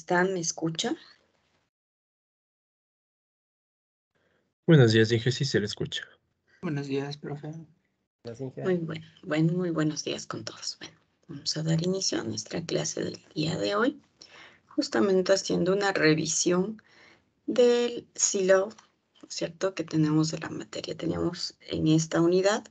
están? ¿Me escuchan? Buenos días, dije sí se le escucha. Buenos días, profe. Muy buenos días con todos. Bueno, vamos a dar inicio a nuestra clase del día de hoy, justamente haciendo una revisión del silo, ¿cierto?, que tenemos de la materia. Teníamos en esta unidad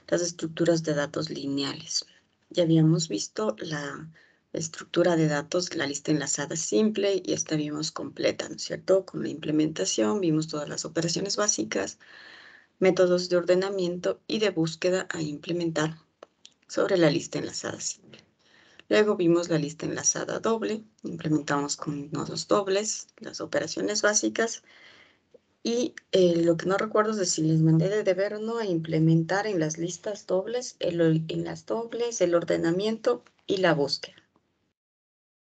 las estructuras de datos lineales. Ya habíamos visto la estructura de datos, la lista enlazada simple, y esta vimos completa, ¿no es cierto? Con la implementación vimos todas las operaciones básicas, métodos de ordenamiento y de búsqueda a implementar sobre la lista enlazada simple. Luego vimos la lista enlazada doble, implementamos con nodos dobles las operaciones básicas, y lo que no recuerdo es si les mandé de deber o no a implementar en las listas dobles, en las dobles, el ordenamiento y la búsqueda.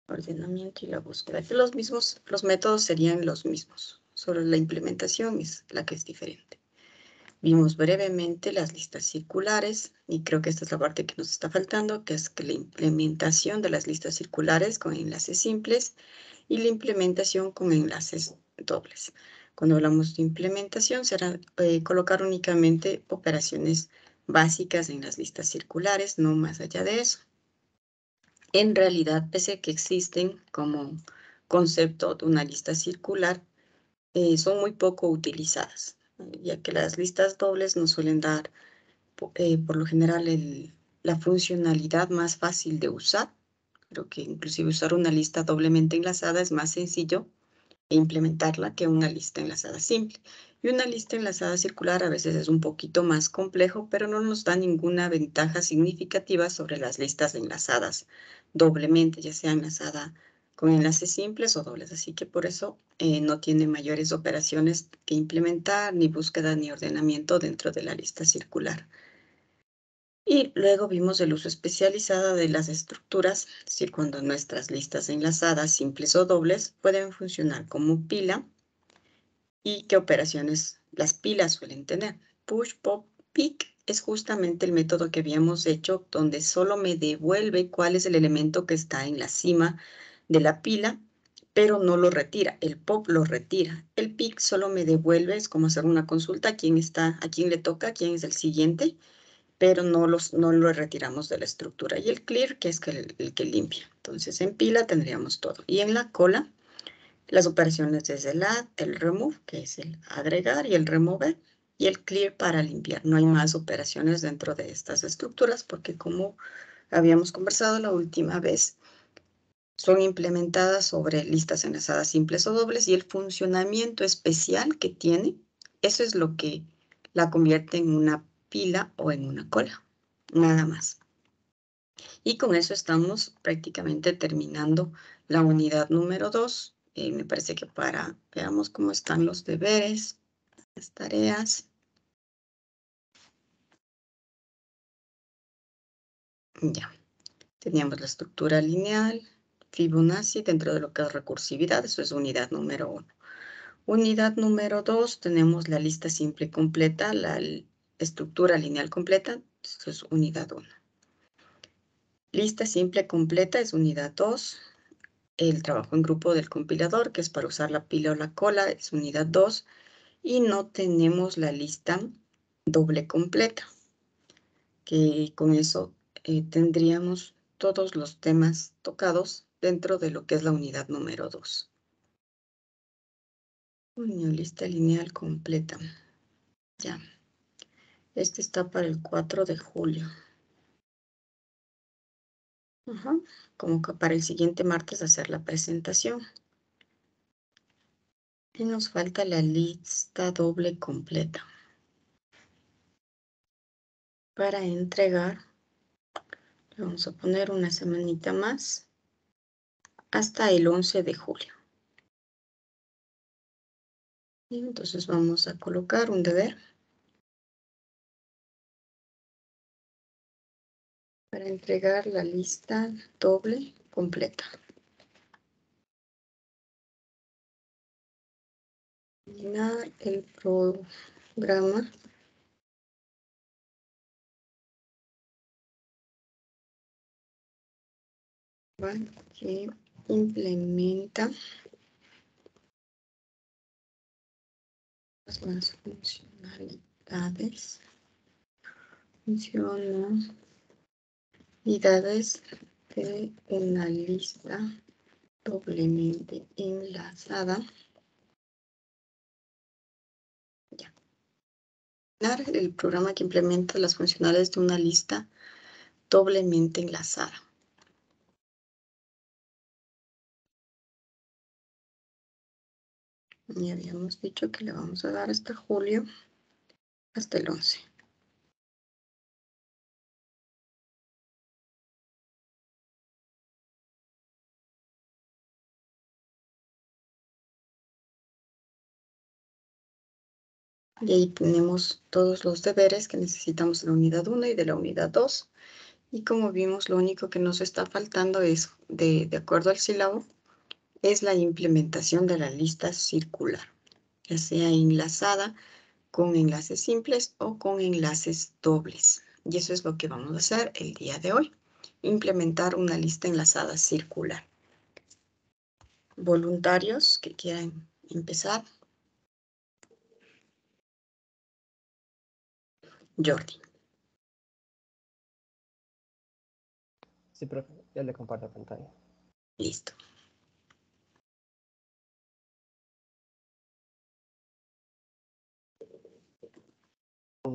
Ordenamiento y la búsqueda. Aquí los métodos serían los mismos, solo la implementación es la que es diferente. Vimos brevemente las listas circulares, y creo que esta es la parte que nos está faltando, que es que la implementación de las listas circulares con enlaces simples y la implementación con enlaces dobles. Cuando hablamos de implementación, será colocar únicamente operaciones básicas en las listas circulares, no más allá de eso. En realidad, pese a que existen como concepto de una lista circular, son muy poco utilizadas, ya que las listas dobles nos suelen dar, por lo general, la funcionalidad más fácil de usar. Creo que inclusive usar una lista doblemente enlazada es más sencillo implementarla que una lista enlazada simple. Y una lista enlazada circular a veces es un poquito más complejo, pero no nos da ninguna ventaja significativa sobre las listas enlazadas doblemente, ya sea enlazada con enlaces simples o dobles. Así que por eso no tiene mayores operaciones que implementar, ni búsqueda ni ordenamiento dentro de la lista circular. Y luego vimos el uso especializado de las estructuras, es decir, cuando nuestras listas enlazadas, simples o dobles, pueden funcionar como pila y qué operaciones las pilas suelen tener. Push, pop, pick es justamente el método que habíamos hecho donde solo me devuelve cuál es el elemento que está en la cima de la pila, pero no lo retira. El pop lo retira. El pick solo me devuelve, es como hacer una consulta, a quién le toca, quién es el siguiente, pero no lo retiramos de la estructura. Y el clear, que es el que limpia. Entonces, en pila tendríamos todo. Y en la cola, las operaciones es el add, el remove, que es el agregar, y el remover, y el clear para limpiar. No hay más operaciones dentro de estas estructuras, porque como habíamos conversado la última vez, son implementadas sobre listas enlazadas simples o dobles, y el funcionamiento especial que tiene, eso es lo que la convierte en una pila o en una cola, nada más. Y con eso estamos prácticamente terminando la unidad número 2. Me parece que veamos cómo están los deberes, las tareas. Ya, teníamos la estructura lineal, Fibonacci dentro de lo que es recursividad, eso es unidad número 1. Unidad número 2, tenemos la lista simple completa, la estructura lineal completa, eso es unidad 1. Lista simple completa es unidad 2. El trabajo en grupo del compilador, que es para usar la pila o la cola, es unidad 2. Y no tenemos la lista doble completa, que con eso tendríamos todos los temas tocados dentro de lo que es la unidad número 2. Lista lineal completa. Ya. Este está para el 4 de julio. Como que para el siguiente martes hacer la presentación. Y nos falta la lista doble completa. Para entregar, le vamos a poner una semanita más hasta el 11 de julio. Y entonces vamos a colocar un deber para entregar la lista doble completa. Llenar el programa que implementa las funcionalidades de una lista doblemente enlazada. Ya. El programa que implementa las funcionalidades de una lista doblemente enlazada. Y habíamos dicho que le vamos a dar hasta julio, hasta el 11. Y ahí tenemos todos los deberes que necesitamos de la unidad 1 y de la unidad 2. Y como vimos, lo único que nos está faltando es, de acuerdo al sílabo, es la implementación de la lista circular, ya sea enlazada con enlaces simples o con enlaces dobles. Y eso es lo que vamos a hacer el día de hoy. Implementar una lista enlazada circular. Voluntarios que quieran empezar. Jordi. Sí, profe, ya le comparto pantalla. Listo.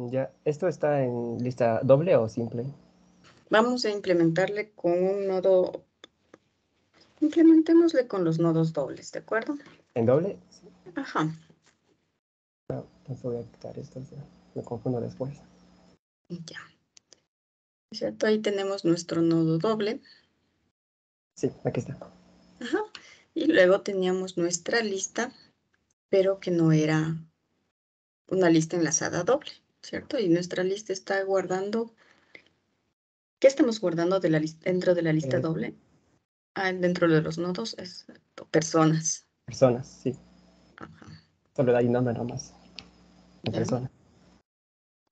Ya, ¿esto está en lista doble o simple? Vamos a implementarle con un nodo. Implementémosle con los nodos dobles, ¿de acuerdo? ¿En doble? Sí. Ajá. No, entonces voy a quitar esto, me confundo después. Ya. ¿Cierto? Ahí tenemos nuestro nodo doble. Sí, aquí está. Ajá. Y luego teníamos nuestra lista, pero que no era una lista enlazada doble, ¿cierto? Y nuestra lista está guardando. ¿Qué estamos guardando de la dentro de la lista doble? Dentro de los nodos es personas. Personas, sí. Ajá. Solo hay nombre nomás. De Ya. persona.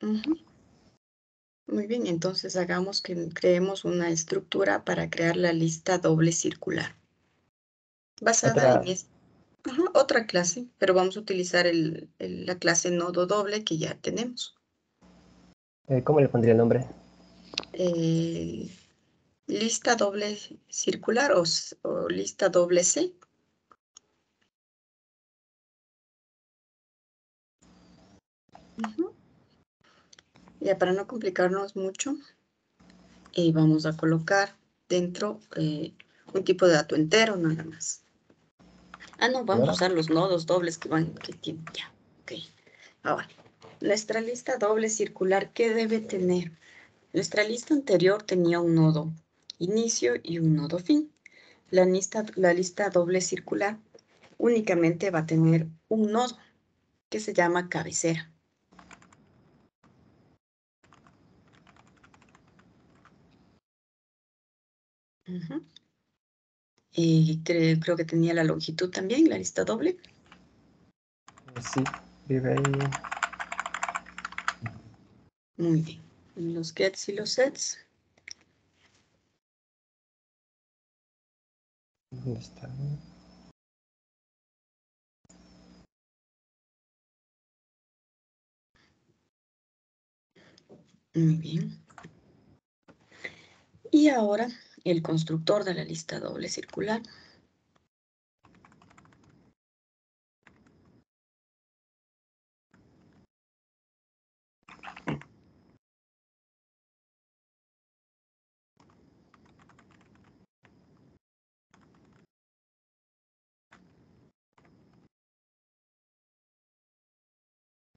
Ujú. Muy bien, entonces hagamos que creemos una estructura para crear la lista doble circular. Basada en otra clase, pero vamos a utilizar la clase nodo doble que ya tenemos. ¿Cómo le pondría el nombre? Lista doble circular o lista doble C. Ya para no complicarnos mucho, vamos a colocar dentro un tipo de dato entero nada más. No, vamos a usar los nodos dobles que tienen ya. Ok. Ahora, nuestra lista doble circular, ¿qué debe tener? Nuestra lista anterior tenía un nodo inicio y un nodo fin. La lista doble circular únicamente va a tener un nodo que se llama cabecera. Y creo que tenía la longitud también, la lista doble. Sí, vive ahí. Muy bien. Los gets y los sets. ¿Dónde está? Muy bien. Y ahora el constructor de la lista doble circular.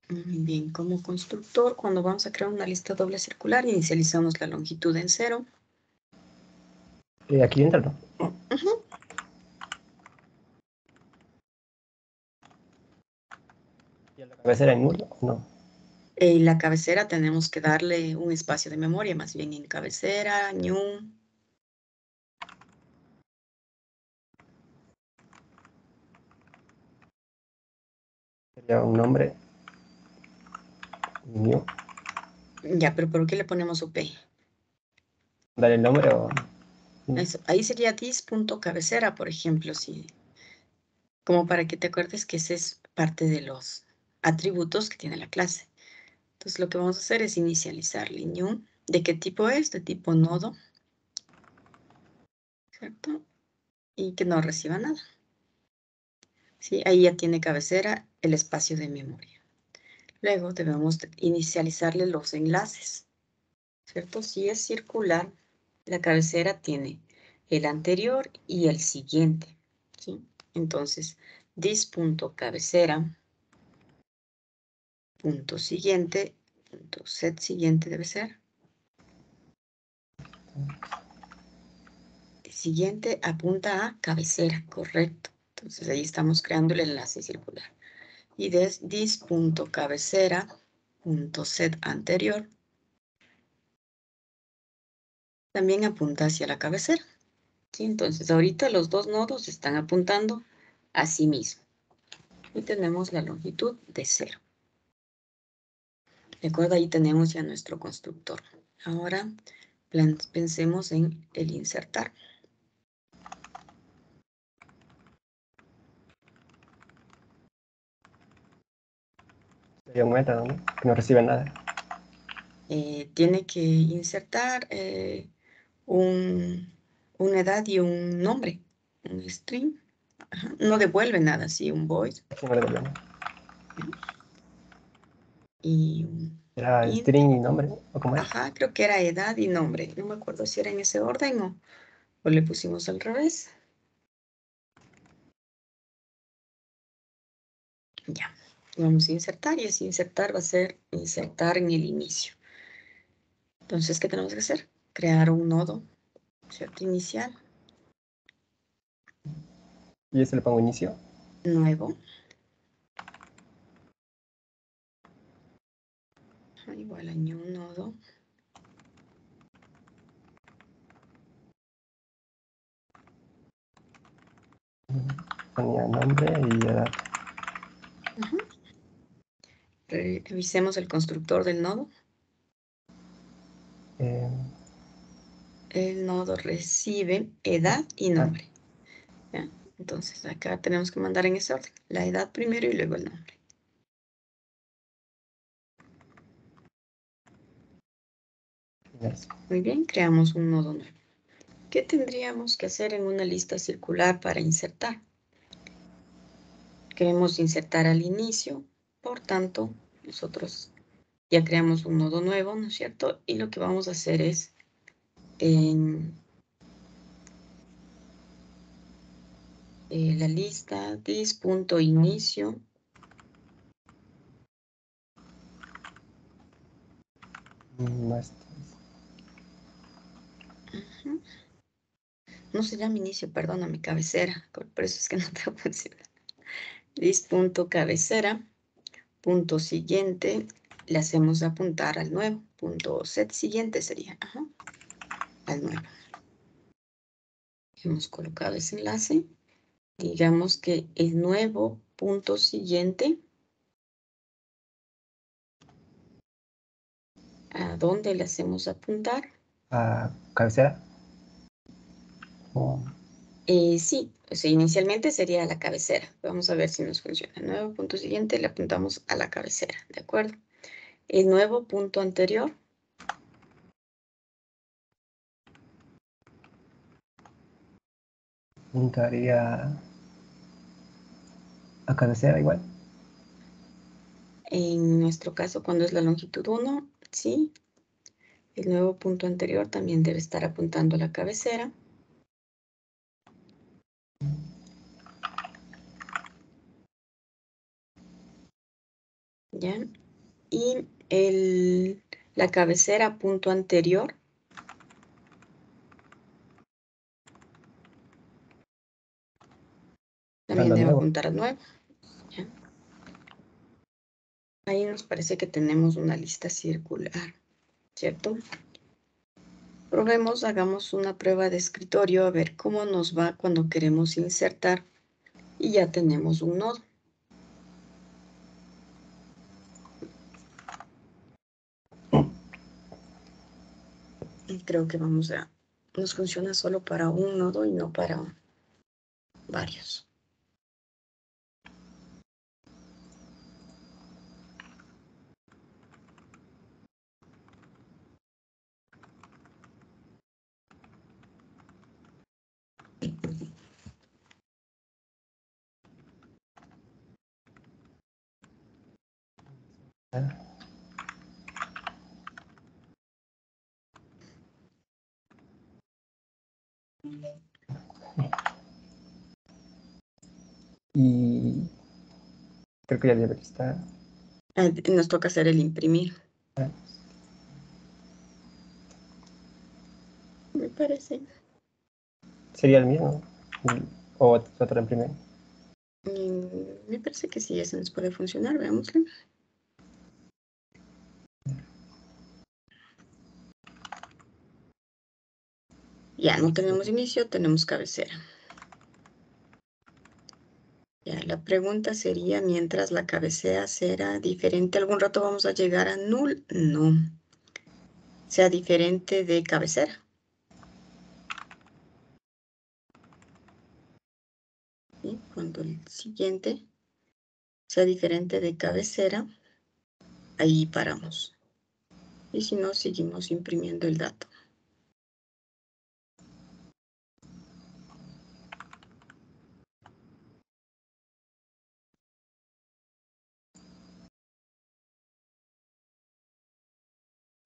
Muy bien, como constructor, cuando vamos a crear una lista doble circular, inicializamos la longitud en 0. Aquí entra, ¿no? ¿Y la cabecera en nulo? No. La cabecera tenemos que darle un espacio de memoria, más bien en cabecera, new. Sería un nombre. New. Ya, pero ¿por qué le ponemos UP? ¿Dar el nombre o...? Eso, ahí sería dis.cabecera, por ejemplo, sí. Como para que te acuerdes que ese es parte de los atributos que tiene la clase. Entonces lo que vamos a hacer es inicializarle new. ¿De qué tipo es? De tipo nodo. ¿Cierto? Y que no reciba nada. ¿Sí? Ahí ya tiene cabecera el espacio de memoria. Luego debemos inicializarle los enlaces. ¿Cierto? Si es circular, la cabecera tiene el anterior y el siguiente. ¿Sí? Entonces, dis.cabecera, punto siguiente, punto set siguiente debe ser. El siguiente apunta a cabecera, correcto. Entonces ahí estamos creando el enlace circular. Y dis.cabecera, punto set anterior, también apunta hacia la cabecera. ¿Sí? Entonces ahorita los dos nodos están apuntando a sí mismo. Y tenemos la longitud de 0. ¿De acuerdo? Ahí tenemos ya nuestro constructor. Ahora pensemos en el insertar. Sería un método, ¿no? Que no recibe nada. Tiene que insertar una edad y un nombre, un string. Ajá. No devuelve nada, sí, un void. Sí, no le devuelve nada. Y un Era int. string y nombre, ¿o cómo era? Ajá, creo que era edad y nombre. No me acuerdo si era en ese orden o le pusimos al revés. Ya, vamos a insertar y ese insertar va a ser insertar en el inicio. Entonces, ¿qué tenemos que hacer? Crear un nodo, ¿cierto? Inicial, Y ese le pongo inicio. nuevo. Igual a new nodo. Ponía nombre y edad. Ajá. Revisemos el constructor del nodo. El nodo recibe edad y nombre. ¿Ya? Entonces, acá tenemos que mandar en ese orden. La edad primero y luego el nombre. Eso. Muy bien, creamos un nodo nuevo. ¿Qué tendríamos que hacer en una lista circular para insertar? Queremos insertar al inicio, por tanto, nosotros ya creamos un nodo nuevo, ¿no es cierto? Y lo que vamos a hacer es en la lista dis.inicio. Más. No se llama inicio, perdóname, cabecera. Por eso es que no te funciona. Dis.cabecera, punto siguiente, le hacemos apuntar al nuevo. Punto set siguiente sería, ajá, al nuevo. Hemos colocado ese enlace. Digamos que el nuevo punto siguiente, ¿a dónde le hacemos apuntar? A cabecera. Sí, o sea, inicialmente sería la cabecera. Vamos a ver si nos funciona. El nuevo punto siguiente le apuntamos a la cabecera, ¿de acuerdo? El nuevo punto anterior. Puntaría a cabecera igual. En nuestro caso, cuando es la longitud 1, sí. El nuevo punto anterior también debe estar apuntando a la cabecera. ¿Ya? Y la cabecera punto anterior también Dando debe nuevo. apuntar al nuevo. ¿Ya? Ahí nos parece que tenemos una lista circular, ¿cierto? Probemos, hagamos una prueba de escritorio a ver cómo nos va cuando queremos insertar y ya tenemos un nodo. Y creo que vamos a nos funciona solo para un nodo y no para varios. Y creo que ya debe estar. Nos toca hacer el imprimir. Me parece. ¿Sería el mismo? ¿O otro imprimir? Me parece que sí, ese nos puede funcionar. Veámoslo. Ya no tenemos inicio, tenemos cabecera. Ya, la pregunta sería, mientras la cabecera será diferente, ¿algún rato vamos a llegar a null? No. Sea diferente de cabecera. ¿Sí? Cuando el siguiente sea diferente de cabecera, ahí paramos. Y si no, seguimos imprimiendo el dato.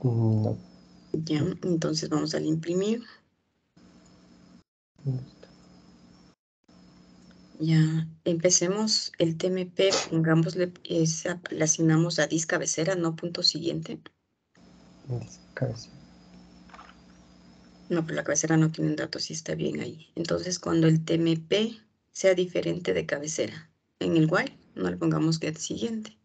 No. Ya, entonces vamos al imprimir. Ya, empecemos el TMP, pongámosle, le asignamos a dis cabecera, no punto siguiente. Cabeza. No, pero la cabecera no tiene datos, sí está bien ahí. Entonces, cuando el TMP sea diferente de cabecera, en el while, no le pongamos get siguiente.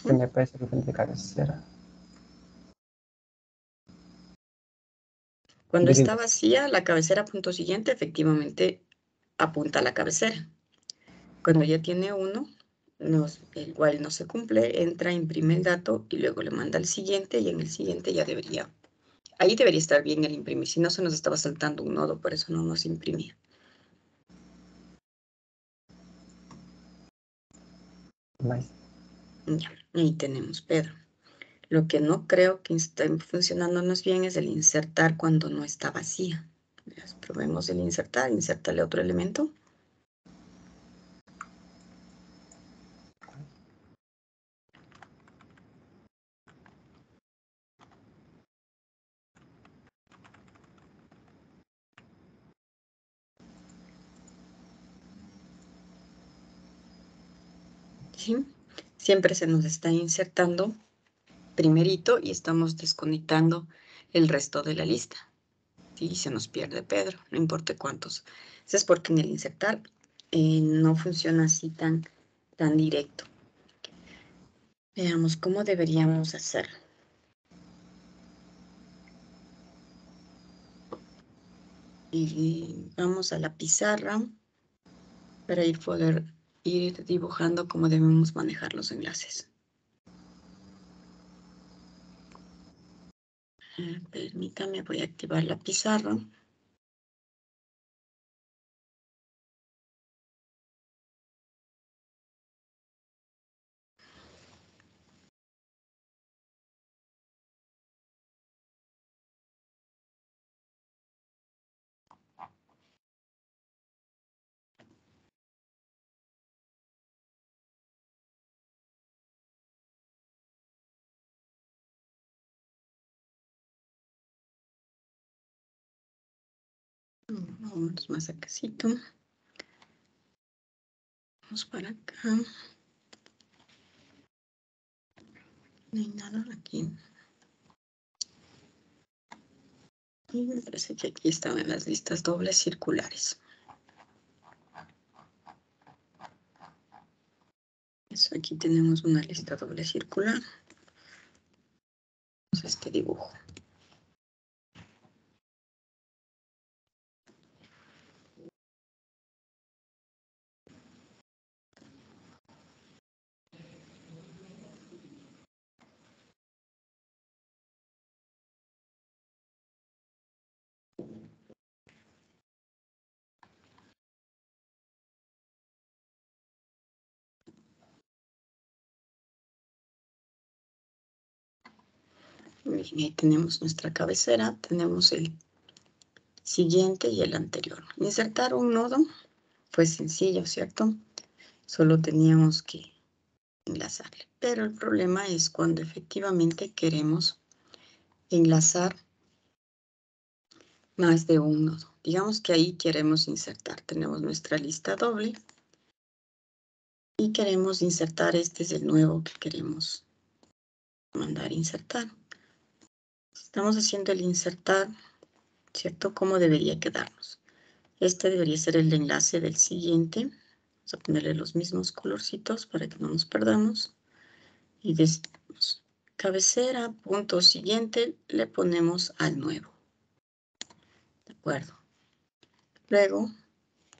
Se me parece diferente de cabecera. Cuando Digo, está vacía, la cabecera punto siguiente efectivamente apunta a la cabecera. Cuando ya tiene uno, el while no se cumple, entra, imprime el dato y luego le manda al siguiente y en el siguiente ya debería, ahí debería estar bien el imprimir. Si no, se nos estaba saltando un nodo, por eso no nos imprimía. más. Ya, ahí tenemos, Pedro. Lo que no creo que esté funcionándonos bien es el insertar cuando no está vacía. Probemos el insertar, insértale otro elemento. ¿Sí? Siempre se nos está insertando primerito y estamos desconectando el resto de la lista. Sí, se nos pierde Pedro, no importa cuántos. Eso es porque en el insertar no funciona así tan directo. Veamos cómo deberíamos hacer. Y vamos a la pizarra para poder ir dibujando cómo debemos manejar los enlaces. Permítame, voy a activar la pizarra. Vamos más acásito. Vamos para acá. No hay nada aquí. Y me parece que aquí están en las listas dobles circulares. Eso, aquí tenemos una lista doble circular. Este dibujo. Bien, ahí tenemos nuestra cabecera, tenemos el siguiente y el anterior. Insertar un nodo fue sencillo, ¿cierto? Solo teníamos que enlazarle. Pero el problema es cuando efectivamente queremos enlazar más de un nodo. Digamos que ahí queremos insertar. Tenemos nuestra lista doble y queremos insertar. Este es el nuevo que queremos mandar insertar. Estamos haciendo el insertar, ¿cierto? ¿Cómo debería quedarnos? Este debería ser el enlace del siguiente. Vamos a ponerle los mismos colorcitos para que no nos perdamos. Y decimos cabecera, punto siguiente, le ponemos al nuevo. ¿De acuerdo? Luego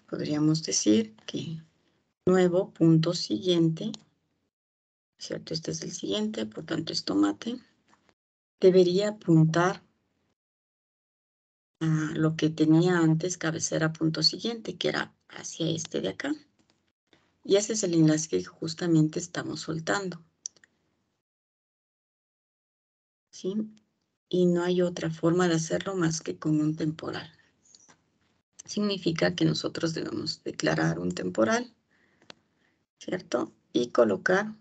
podríamos decir que nuevo punto siguiente, ¿cierto? Este es el siguiente, por tanto es tomate. Debería apuntar a lo que tenía antes cabecera punto siguiente, que era hacia este de acá. Y ese es el enlace que justamente estamos soltando. ¿Sí? Y no hay otra forma de hacerlo más que con un temporal. Significa que nosotros debemos declarar un temporal, ¿cierto? Y colocar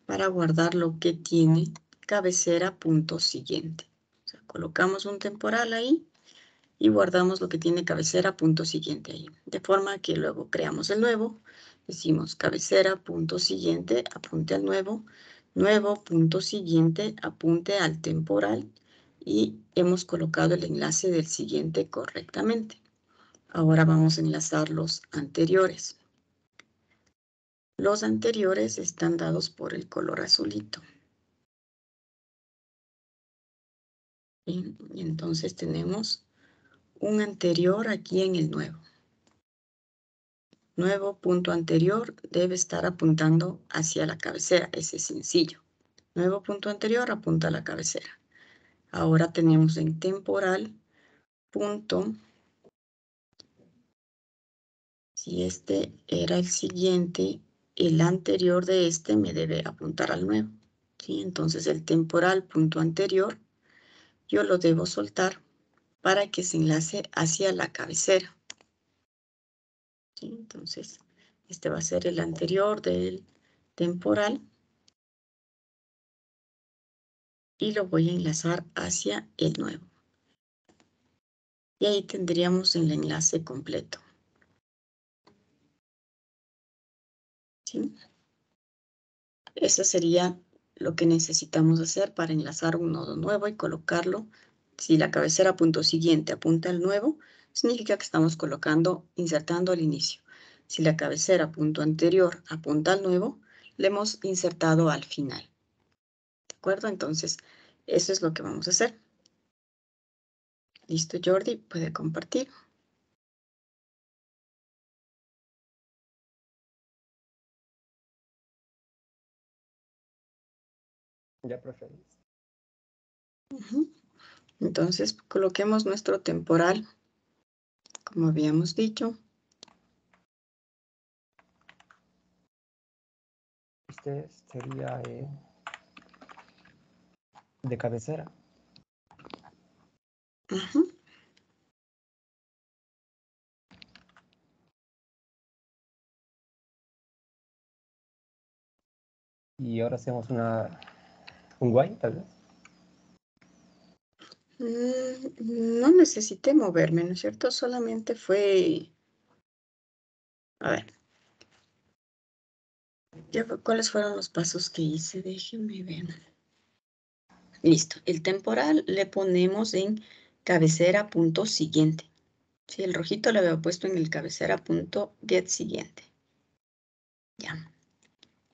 para guardar lo que tiene cabecera punto siguiente. O sea, colocamos un temporal ahí y guardamos lo que tiene cabecera punto siguiente ahí. De forma que luego creamos el nuevo, decimos cabecera punto siguiente, apunte al nuevo, nuevo punto siguiente, apunte al temporal y hemos colocado el enlace del siguiente correctamente. Ahora vamos a enlazar los anteriores. Los anteriores están dados por el color azulito. Y entonces tenemos un anterior aquí en el nuevo. Nuevo punto anterior debe estar apuntando hacia la cabecera. Ese es sencillo. Nuevo punto anterior apunta a la cabecera. Ahora tenemos en temporal punto. Si este era el siguiente, el anterior de este me debe apuntar al nuevo. ¿Sí? Entonces el temporal punto anterior yo lo debo soltar para que se enlace hacia la cabecera. ¿Sí? Entonces este va a ser el anterior del temporal y lo voy a enlazar hacia el nuevo. Y ahí tendríamos el enlace completo. ¿Sí? Eso sería lo que necesitamos hacer para enlazar un nodo nuevo y colocarlo. Si la cabecera punto siguiente apunta al nuevo, significa que estamos colocando, insertando al inicio. Si la cabecera punto anterior apunta al nuevo, le hemos insertado al final. ¿De acuerdo? Entonces, eso es lo que vamos a hacer. Listo, Jordi, puede compartir. Ya, profe. Entonces, coloquemos nuestro temporal, como habíamos dicho. Este sería de cabecera. Ajá. Y ahora hacemos un while, tal vez. No necesité moverme, ¿no es cierto? Solamente fue... A ver. ¿Cuáles fueron los pasos que hice? Déjenme ver. Listo. El temporal le ponemos en cabecera punto siguiente. Sí, el rojito lo había puesto en el cabecera punto get siguiente. Ya.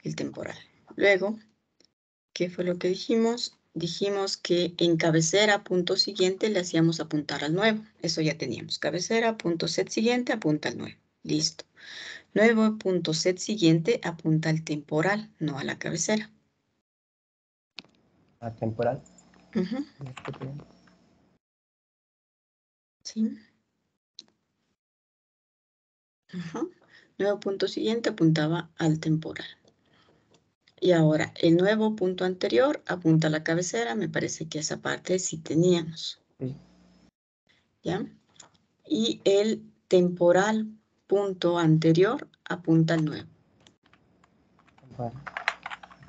El temporal. Luego, ¿qué fue lo que dijimos? Dijimos que en cabecera punto siguiente le hacíamos apuntar al nuevo. Eso ya teníamos. Cabecera punto set siguiente apunta al nuevo. Listo. Nuevo punto set siguiente apunta al temporal, no a la cabecera. A temporal. Ujú, sí. Ajá. Nuevo punto siguiente apuntaba al temporal. Y ahora, el nuevo punto anterior apunta a la cabecera. Me parece que esa parte sí teníamos. Sí. ¿Ya? Y el temporal punto anterior apunta al nuevo. Vale.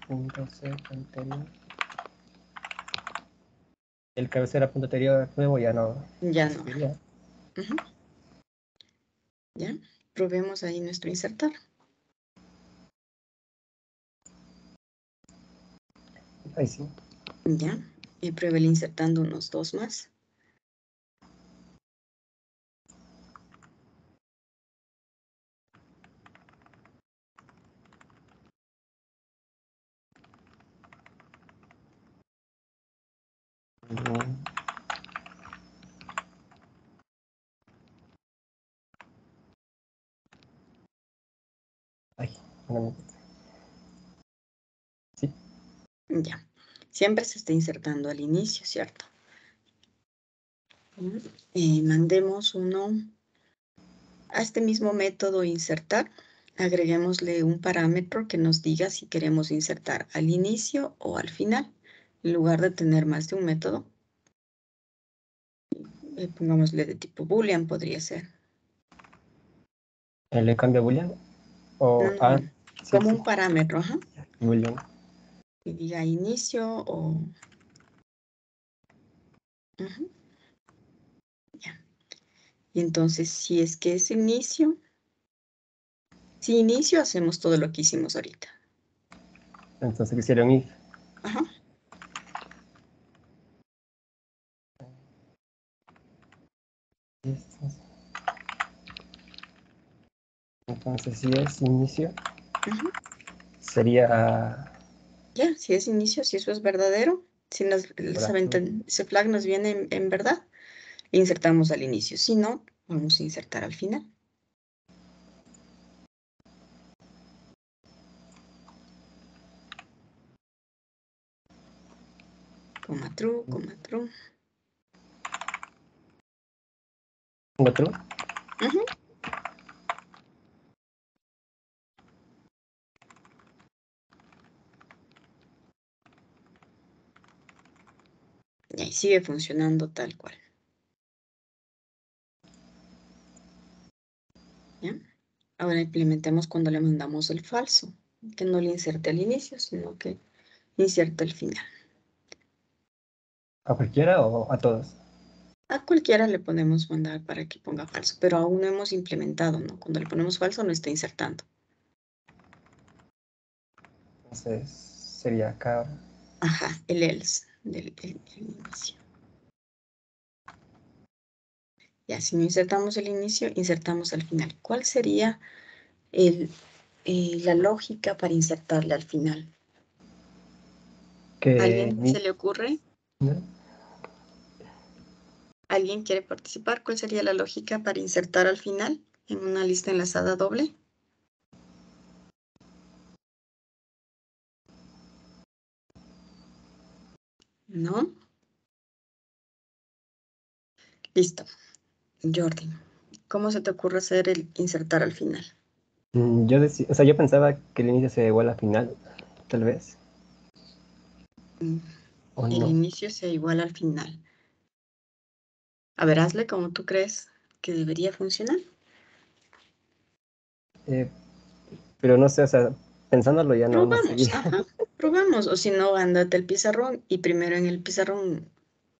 Punto C anterior. El cabecera punto anterior nuevo ya no Ya no. existiría. Ujú. ¿Ya? Probemos ahí nuestro insertar. Ahí sí. ¿Ya? Y pruébele insertando unos 2 más. Mm. Ay, no. Sí. Ya. Siempre se está insertando al inicio, ¿cierto? Mandemos uno a este mismo método insertar. Agreguémosle un parámetro que nos diga si queremos insertar al inicio o al final. En lugar de tener más de un método, pongámosle de tipo boolean, podría ser. ¿Le cambio boolean? O, No, sí, como sí. un parámetro, ajá. Boolean. Que diga inicio o... Ujú. Ya. Y entonces, si es que es inicio, si inicio, hacemos todo lo que hicimos ahorita. Entonces quisieron ir. Ajá. Entonces, si es inicio, Ujú. sería Ya, si es inicio, si eso es verdadero, si ese flag nos viene en verdad, insertamos al inicio. Si no, vamos a insertar al final. Coma true, coma true. otro. Ujú. Y ahí sigue funcionando tal cual. ¿Ya? Ahora implementemos cuando le mandamos el falso, que no le inserte al inicio, sino que inserte al final. ¿A cualquiera o a todos? A cualquiera le podemos mandar para que ponga falso, pero aún no hemos implementado, ¿no? Cuando le ponemos falso no está insertando. Entonces, sería acá. Ajá, el else el inicio. Ya, si no insertamos el inicio, insertamos al final. ¿Cuál sería la lógica para insertarle al final? Que ¿Alguien se le ocurre? ¿no? ¿Alguien quiere participar? ¿Cuál sería la lógica para insertar al final en una lista enlazada doble? ¿No? Listo. Jordi, ¿cómo se te ocurre hacer el insertar al final? Yo decía, o sea, yo pensaba que el inicio se igual al final, tal vez, Mm, o El no. inicio sea igual al final. A ver, hazle como tú crees que debería funcionar. Eh, pero no sé, o sea, pensándolo ya no Probamos, seguía. ajá, probamos. O si no, ándate al pizarrón y primero en el pizarrón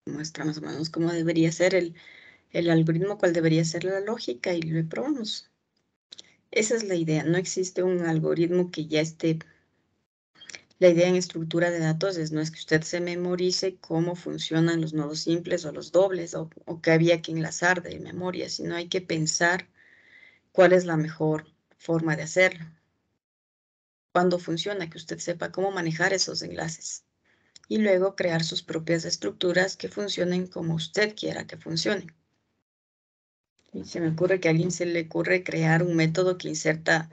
muestra más o menos cómo debería ser el algoritmo, cuál debería ser la lógica y lo probamos. Esa es la idea. No existe un algoritmo que ya esté. La idea en estructura de datos no es que usted se memorice cómo funcionan los nodos simples o los dobles o qué había que enlazar de memoria, sino hay que pensar cuál es la mejor forma de hacerlo. Cuándo funciona, que usted sepa cómo manejar esos enlaces. Y luego crear sus propias estructuras que funcionen como usted quiera que funcionen. Y se me ocurre que a alguien se le ocurre crear un método que inserta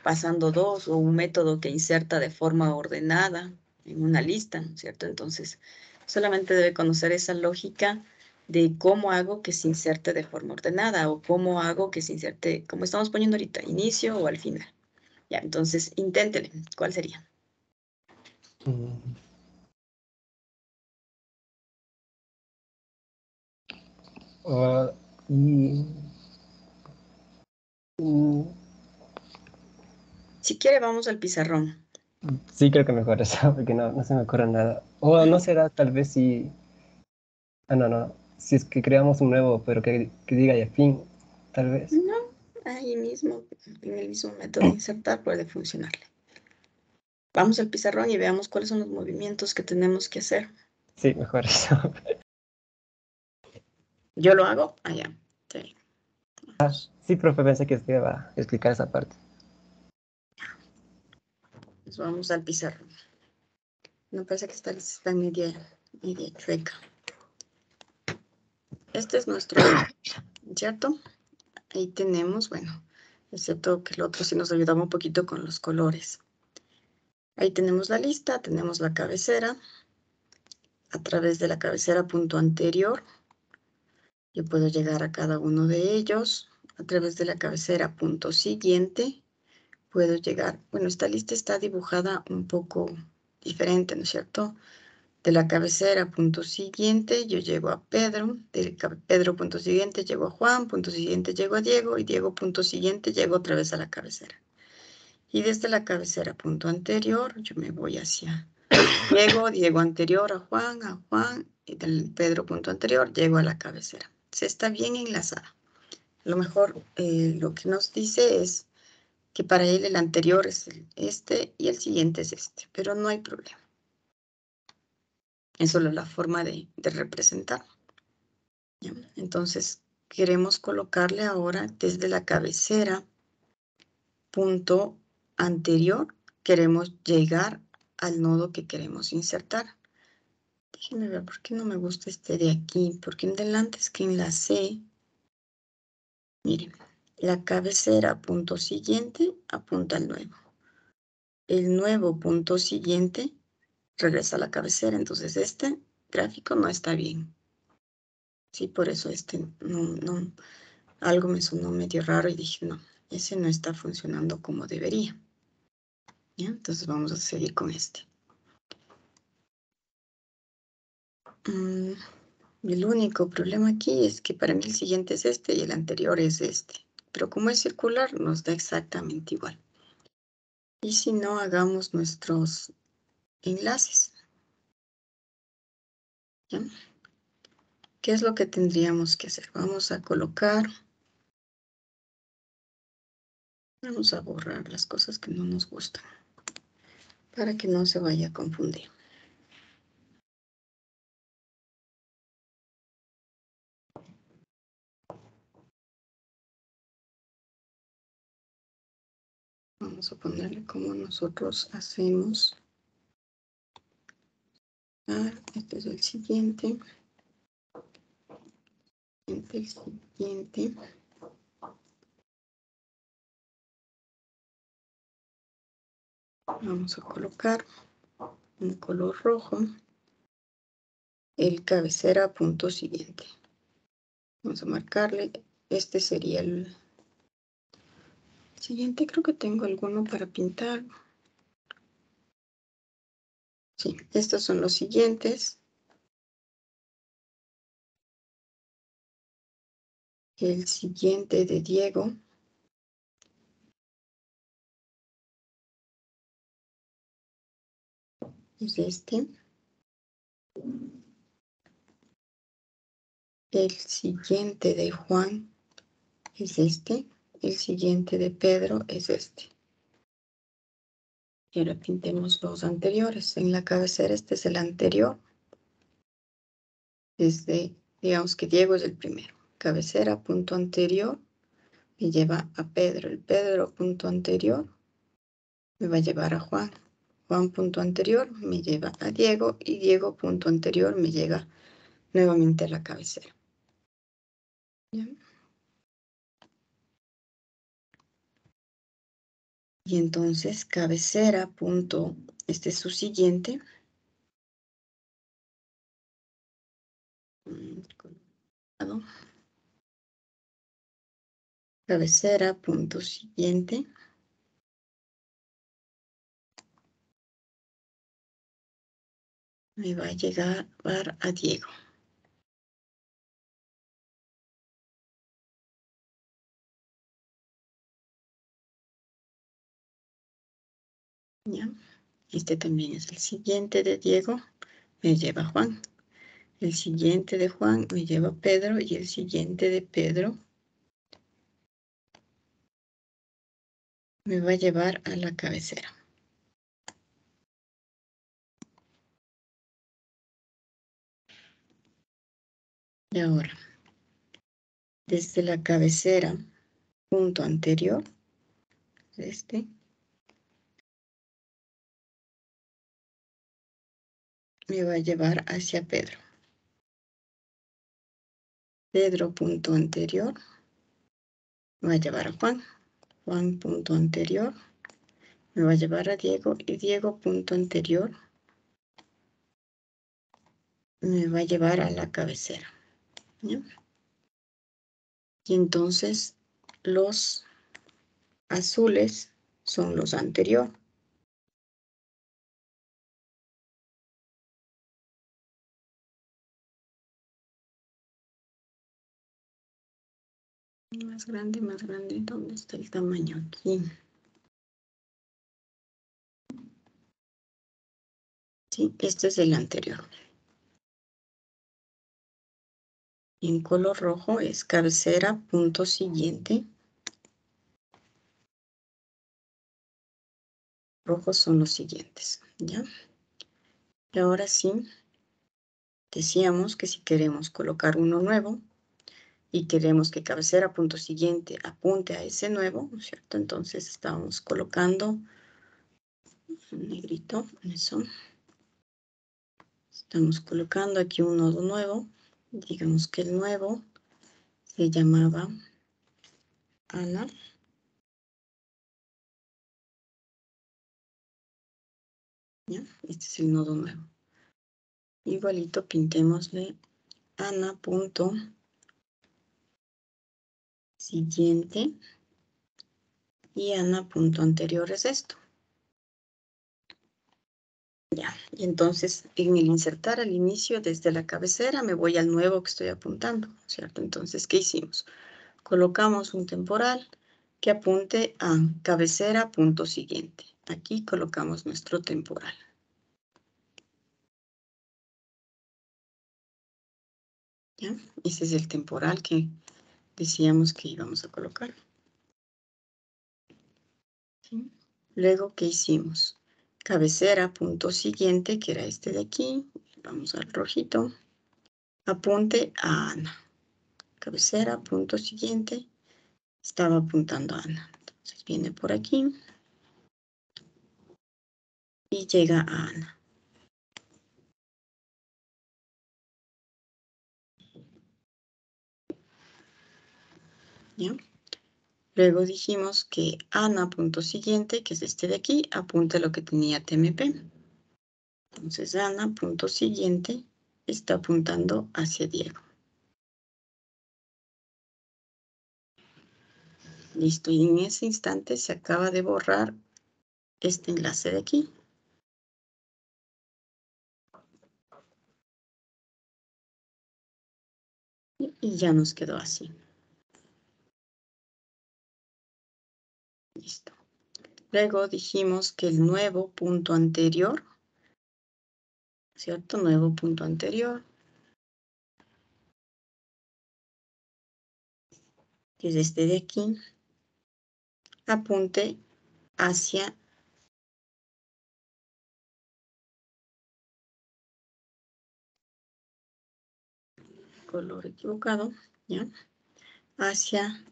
pasando dos o un método que inserta de forma ordenada en una lista, ¿no es cierto? Entonces, solamente debe conocer esa lógica de cómo hago que se inserte de forma ordenada o cómo hago que se inserte, como estamos poniendo ahorita, inicio o al final. Ya, entonces, inténtele. ¿Cuál sería? Mm. Ah, y, mm, Si quiere, vamos al pizarrón. sí, creo que mejor eso, porque no se me ocurre nada. O no será tal vez si... Ah, no. Si es que creamos un nuevo, pero que diga ya fin, tal vez. No, ahí mismo, en el mismo método de insertar puede funcionarle. Vamos al pizarrón y veamos cuáles son los movimientos que tenemos que hacer. Sí, mejor eso. ¿Yo lo hago? Allá. Sí. Sí, profe, pensé que usted iba a explicar esa parte. Pues vamos al pizarrón. Me parece que está media chueca. Este es nuestro, ¿cierto? Ahí tenemos, bueno, excepto que el otro sí nos ayudaba un poquito con los colores. Ahí tenemos la lista, tenemos la cabecera. A través de la cabecera punto anterior, yo puedo llegar a cada uno de ellos. A través de la cabecera punto siguiente, puedo llegar, bueno, esta lista está dibujada un poco diferente, ¿no es cierto? De la cabecera punto siguiente, yo llego a Pedro, de Pedro punto siguiente llego a Juan, punto siguiente llego a Diego, y Diego punto siguiente llego otra vez a la cabecera. Y desde la cabecera punto anterior, yo me voy hacia Diego anterior a Juan, y del Pedro punto anterior, llego a la cabecera. Se está bien enlazada. A lo mejor lo que nos dice es que para él el anterior es este y el siguiente es este, pero no hay problema. Es solo la forma de representar. ¿Ya? Entonces, queremos colocarle ahora desde la cabecera punto anterior, queremos llegar al nodo que queremos insertar. Déjenme ver por qué no me gusta este de aquí, porque en delante es que enlacé. Miren, la cabecera punto siguiente apunta al nuevo. El nuevo punto siguiente regresa a la cabecera, entonces este gráfico no está bien. Sí, por eso algo me sonó medio raro y dije, no, ese no está funcionando como debería. ¿Ya? Entonces vamos a seguir con este. El único problema aquí es que para mí el siguiente es este y el anterior es este. Pero como es circular, nos da exactamente igual. Y si no, hagamos nuestros enlaces. ¿Ya? ¿Qué es lo que tendríamos que hacer? Vamos a colocar... Vamos a borrar las cosas que no nos gustan para que no se vaya a confundir. Vamos a ponerle como nosotros hacemos. Este es el siguiente. El siguiente. Vamos a colocar un color rojo. El cabecera punto siguiente. Vamos a marcarle. Este sería el siguiente. Creo que tengo alguno para pintar. Sí, estos son los siguientes. El siguiente de Diego. Es este. El siguiente de Juan es este. El siguiente de Pedro es este. Y ahora pintemos los anteriores. En la cabecera este es el anterior. Digamos que Diego es el primero. Cabecera, punto anterior, me lleva a Pedro. El Pedro, punto anterior, me va a llevar a Juan. Juan, punto anterior, me lleva a Diego. Y Diego, punto anterior, me llega nuevamente a la cabecera. ¿Ya? Y entonces, cabecera, punto, este es su siguiente. Cabecera, punto siguiente. me va a llegar a Diego. ¿Ya? Este también es el siguiente de Diego, me lleva a Juan. El siguiente de Juan me lleva a Pedro y el siguiente de Pedro me va a llevar a la cabecera. Y ahora, desde la cabecera, punto anterior, este, me va a llevar hacia Pedro. Pedro, punto anterior, me va a llevar a Juan. Juan, punto anterior, me va a llevar a Diego. Y Diego, punto anterior, me va a llevar a la cabecera. ¿Ya? Y entonces, los azules son los anteriores. Más grande, ¿dónde está el tamaño? Aquí. Sí, este es el anterior. Y en color rojo es cabecera, punto siguiente. Rojos son los siguientes, ¿ya? Y ahora sí, decíamos que si queremos colocar uno nuevo y queremos que cabecera, punto siguiente, apunte a ese nuevo, ¿no es cierto? Entonces estamos colocando un negrito, eso. Estamos colocando aquí un nodo nuevo. Digamos que el nuevo se llamaba Ana. ¿Ya? Este es el nodo nuevo. Igualito pintémosle Ana punto siguiente y Ana punto anterior es esto. Ya, y entonces en el insertar al inicio desde la cabecera me voy al nuevo que estoy apuntando, ¿cierto? Entonces, ¿qué hicimos? Colocamos un temporal que apunte a cabecera punto siguiente. Aquí colocamos nuestro temporal. ¿Ya? Ese es el temporal que decíamos que íbamos a colocar. ¿Sí? Luego, ¿qué hicimos? Cabecera, punto siguiente, que era este de aquí. Vamos al rojito. Apunte a Ana. Cabecera, punto siguiente. Estaba apuntando a Ana. Entonces viene por aquí. Y llega a Ana. ¿Ya? Luego dijimos que Ana, punto siguiente, que es este de aquí, apunta lo que tenía TMP. Entonces Ana, punto siguiente, está apuntando hacia Diego. Listo, y en ese instante se acaba de borrar este enlace de aquí. Y ya nos quedó así. Listo. Luego dijimos que el nuevo punto anterior, ¿cierto? Nuevo punto anterior, que es este de aquí, apunte hacia color equivocado, ¿ya? Hacia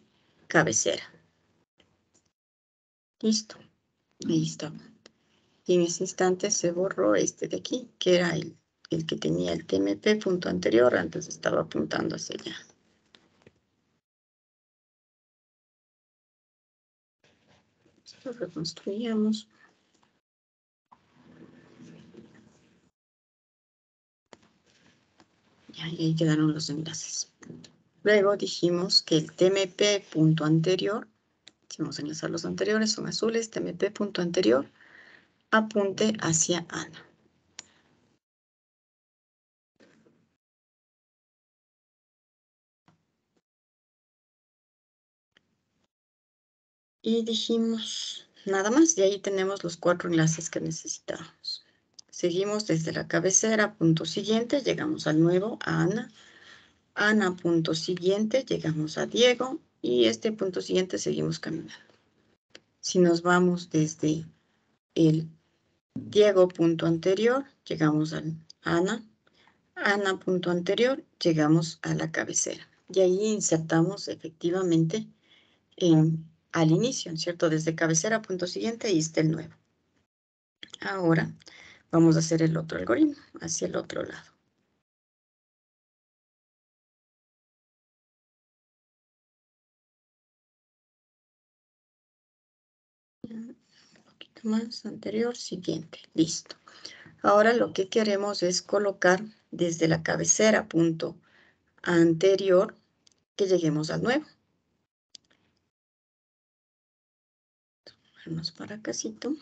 cabecera. Listo. Ahí está. Y en ese instante se borró este de aquí, que era el que tenía el TMP punto anterior, antes estaba apuntando hacia allá. Lo reconstruíamos. Y ahí quedaron los enlaces. Luego dijimos que el TMP punto anterior, si vamos a enlazar los anteriores, son azules, TMP punto anterior, apunte hacia Ana. Y dijimos nada más. Y ahí tenemos los 4 enlaces que necesitábamos. Seguimos desde la cabecera, punto siguiente, llegamos al nuevo, a Ana. Ana, punto siguiente, llegamos a Diego. Y este punto siguiente seguimos caminando. Si nos vamos desde el Diego, punto anterior, llegamos a Ana. Ana, punto anterior, llegamos a la cabecera. Y ahí insertamos efectivamente al inicio, ¿cierto? Desde cabecera, punto siguiente, ahí está el nuevo. Ahora vamos a hacer el otro algoritmo, hacia el otro lado. Un poquito más, anterior, siguiente, listo. Ahora lo que queremos es colocar desde la cabecera, punto anterior, que lleguemos al nuevo. Vamos para casito.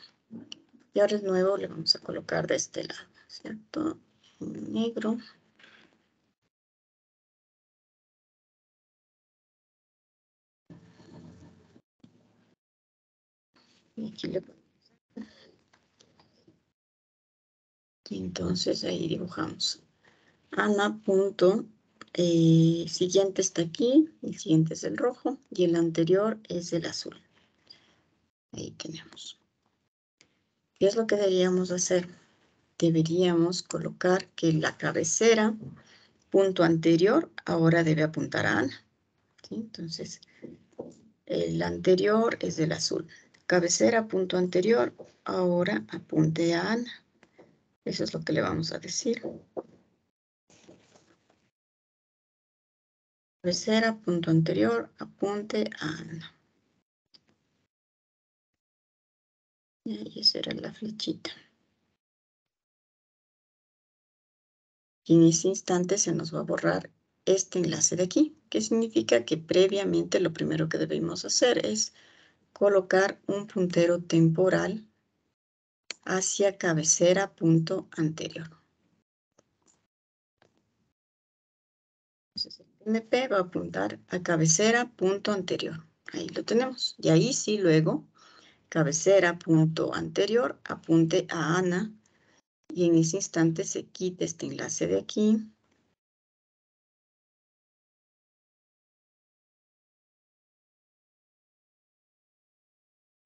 Y ahora el nuevo le vamos a colocar de este lado, ¿cierto? En negro. Y aquí le ponemos. Y entonces ahí dibujamos. Ana, punto. Siguiente está aquí. El siguiente es el rojo. Y el anterior es el azul. Ahí tenemos. ¿Qué es lo que deberíamos hacer? Deberíamos colocar que la cabecera, punto anterior, ahora debe apuntar a Ana. ¿Sí? Entonces, el anterior es del azul. Cabecera, punto anterior, ahora apunte a Ana. Eso es lo que le vamos a decir. Cabecera, punto anterior, apunte a Ana. Y ahí esa era la flechita. Y en ese instante se nos va a borrar este enlace de aquí, que significa que previamente lo primero que debemos hacer es colocar un puntero temporal hacia cabecera, punto anterior. Entonces, el TMP va a apuntar a cabecera, punto anterior. Ahí lo tenemos. Y ahí sí, luego, cabecera, punto anterior, apunte a Ana. Y en ese instante se quita este enlace de aquí.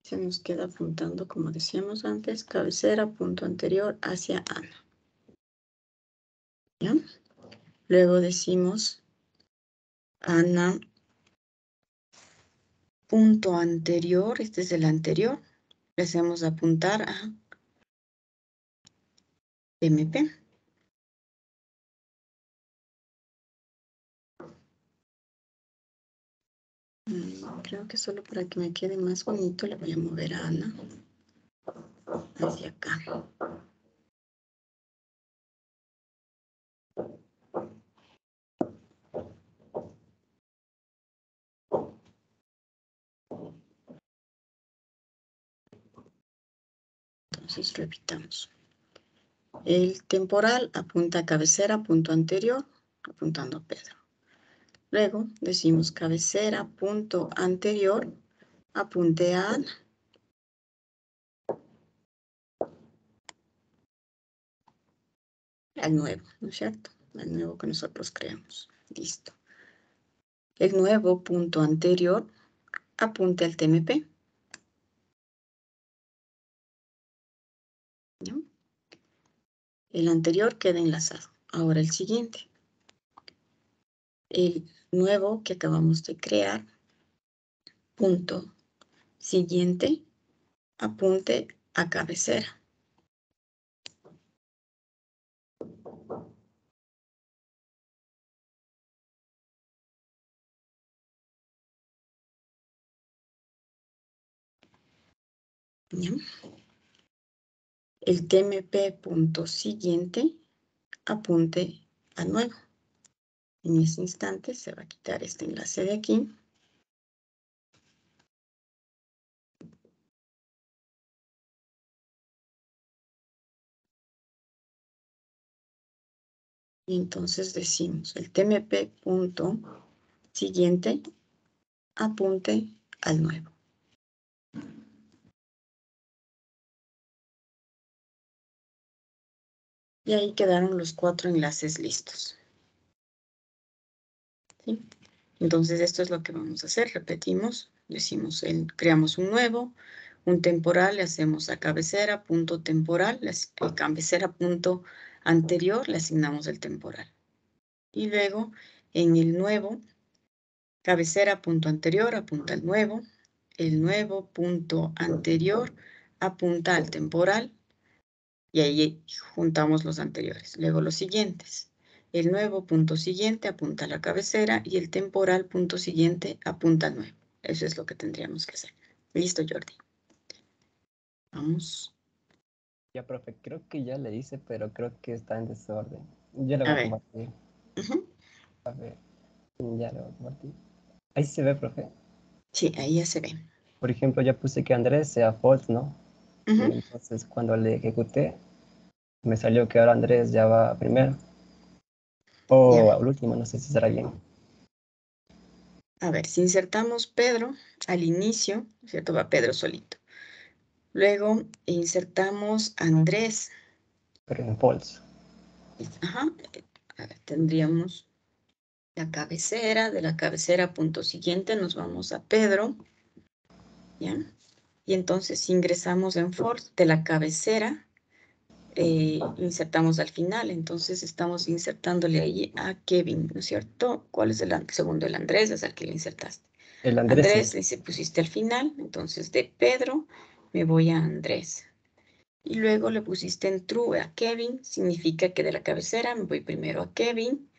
Se nos queda apuntando, como decíamos antes, cabecera, punto anterior, hacia Ana. ¿Ya? Luego decimos Ana, punto anterior, este es el anterior. Le hacemos apuntar a TMP. Creo que solo para que me quede más bonito le voy a mover a Ana hacia acá. Entonces repitamos. El temporal apunta a cabecera, punto anterior, apuntando a Pedro. Luego decimos cabecera, punto anterior, apunte a Ana. Al nuevo, ¿no es cierto? Al nuevo que nosotros creamos. Listo. El nuevo punto anterior apunte al TMP. ¿No? El anterior queda enlazado. Ahora el siguiente. El nuevo que acabamos de crear, punto siguiente, apunte a cabecera. ¿Ya? El TMP punto siguiente apunte a nuevo. En ese instante se va a quitar este enlace de aquí. Y entonces decimos el TMP punto siguiente apunte al nuevo. Y ahí quedaron los 4 enlaces listos. ¿Sí? Entonces, esto es lo que vamos a hacer. Repetimos, decimos, creamos un nuevo, un temporal, le hacemos a cabecera, punto temporal, cabecera, punto anterior, le asignamos el temporal. Y luego, en el nuevo, cabecera, punto anterior, apunta al nuevo. El nuevo punto anterior apunta al temporal. Y ahí juntamos los anteriores. Luego los siguientes. El nuevo punto siguiente apunta a la cabecera y el temporal punto siguiente apunta al nuevo. Eso es lo que tendríamos que hacer. Listo, Jordi. Vamos. Ya, profe, creo que ya le hice, pero creo que está en desorden. Ya lo A voy a ver. compartir. Ujú. A ver, ya lo voy a compartir. Ahí se ve, profe. Sí, ahí ya se ve. Por ejemplo, ya puse que Andrés sea false, ¿no? Y Ujú. entonces cuando le ejecuté, me salió que ahora Andrés ya va primero. O Ya. al último, no sé si será bien. A ver, si insertamos Pedro al inicio, ¿cierto? Va Pedro solito. Luego insertamos Andrés. Pero en false. Ajá. A ver, tendríamos la cabecera. De la cabecera punto siguiente nos vamos a Pedro. ¿Ya? Y entonces ingresamos en false de la cabecera. Insertamos al final, entonces estamos insertándole ahí a Kevin, ¿no es cierto? ¿Cuál es el segundo? El Andrés, es el que le insertaste. El Andrés sí. Andrés, le pusiste al final, entonces de Pedro me voy a Andrés. Y luego le pusiste en true a Kevin, significa que de la cabecera me voy primero a Kevin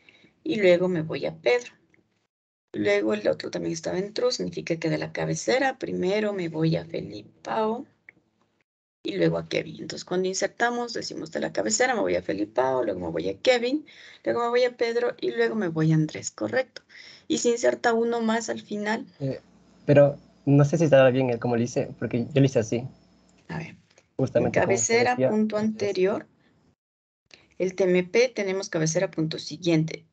y luego me voy a Pedro. Luego el otro también estaba en true, significa que de la cabecera primero me voy a Felipao y luego a Kevin. Entonces, cuando insertamos, decimos de la cabecera, me voy a Felipao, luego me voy a Kevin, luego me voy a Pedro y luego me voy a Andrés, ¿correcto? Y se inserta uno más al final. Pero no sé si estará bien el como lo hice, porque yo lo hice así. A ver, en Justamente como usted cabecera, decía. punto anterior, el TMP tenemos cabecera, punto siguiente.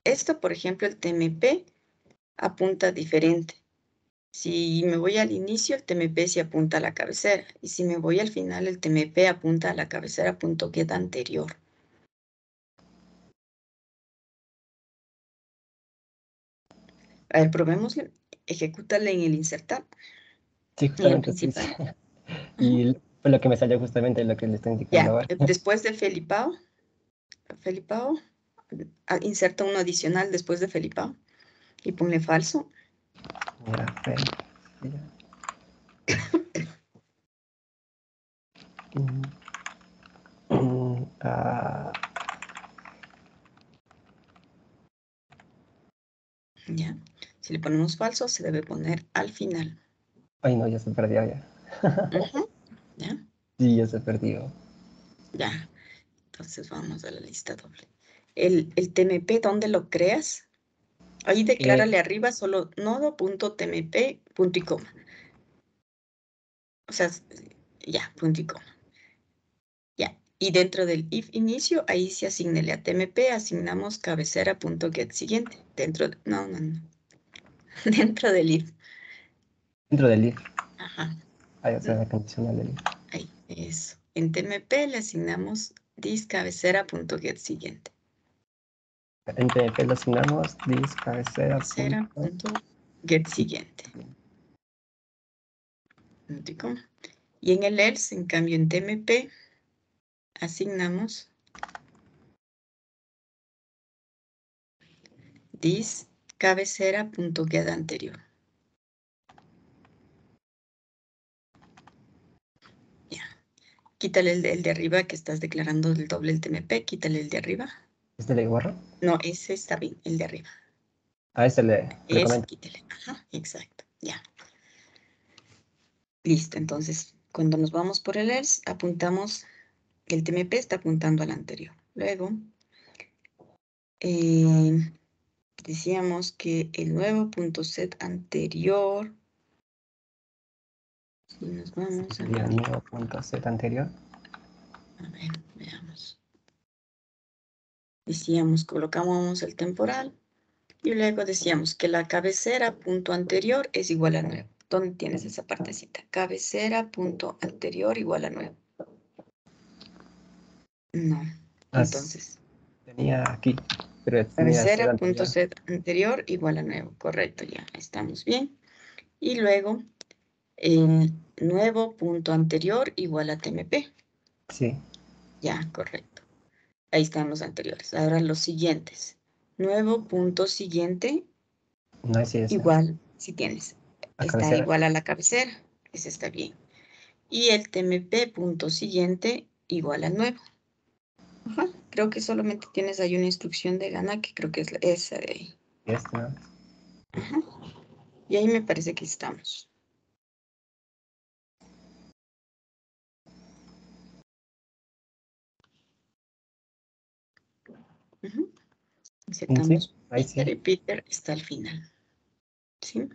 Esto, por ejemplo, el TMP apunta diferente. Si me voy al inicio, el TMP sí apunta a la cabecera. Y si me voy al final, el TMP apunta a la cabecera, punto get anterior. A ver, probémosle. Ejecútale en el insertar, Sí, en el justamente así. principal. Ajá. Y fue lo que me salió justamente lo que le estoy indicando Ya, ahora. después de Felipao, inserta uno adicional después de Felipao y ponle falso. Mira, ven, mira. Ah, Ya. Si le ponemos falso, se debe poner al final. ay, no, ya se perdió ya. Ujú. Ya, Sí, ya se perdió. ya. Entonces vamos a la lista doble. El TMP, ¿dónde lo creas? Ahí declárale arriba solo nodo.tmp, punto y coma. O sea, ya, punto y coma. Ya. Y dentro del if inicio, ahí se asignele a TMP, asignamos cabecera.get siguiente. Dentro, no. Dentro del if. Dentro del if. Ajá. Ahí, o sea, la condicional del if. Ahí, eso. En TMP le asignamos cabecera.get siguiente. En TNP lo asignamos dis cabecera punto. Cabecera.get siguiente. Punto y coma. Y en el else, en cambio, en TMP, asignamos dis cabecera.get anterior. Ya. Quítale el de arriba que estás declarando el doble el TMP, quítale el de arriba. ¿Este le borro? No, ese está bien, el de arriba. A este le Ese, comento. quítale. Ajá, exacto. Ya. Listo, entonces, cuando nos vamos por el else, apuntamos, el TMP está apuntando al anterior. Luego, decíamos que el nuevo punto set anterior, y nos vamos a Sería ver, nuevo punto set anterior. veamos. Decíamos, colocábamos el temporal y luego decíamos que la cabecera punto anterior es igual a 9. ¿Dónde tienes esa partecita? Cabecera punto anterior igual a 9. No. Entonces, Tenía aquí, pero tenía ser cabecera punto anterior. set anterior igual a nuevo. Correcto, ya estamos bien. Y luego, nuevo punto anterior igual a TMP. Sí, Ya, correcto. Ahí están los anteriores. Ahora los siguientes. Nuevo punto siguiente no es esa. igual, si tienes, La está cabecera. igual a la cabecera. Ese está bien. Y el TMP punto siguiente igual a nuevo. Ajá. Creo que solamente tienes ahí una instrucción de gana que creo que es esa de ahí. Esta. Ajá. Y ahí me parece que estamos. Ujú. Sí, Insertamos ahí Peter sí. y Peter está al final. ¿Sí?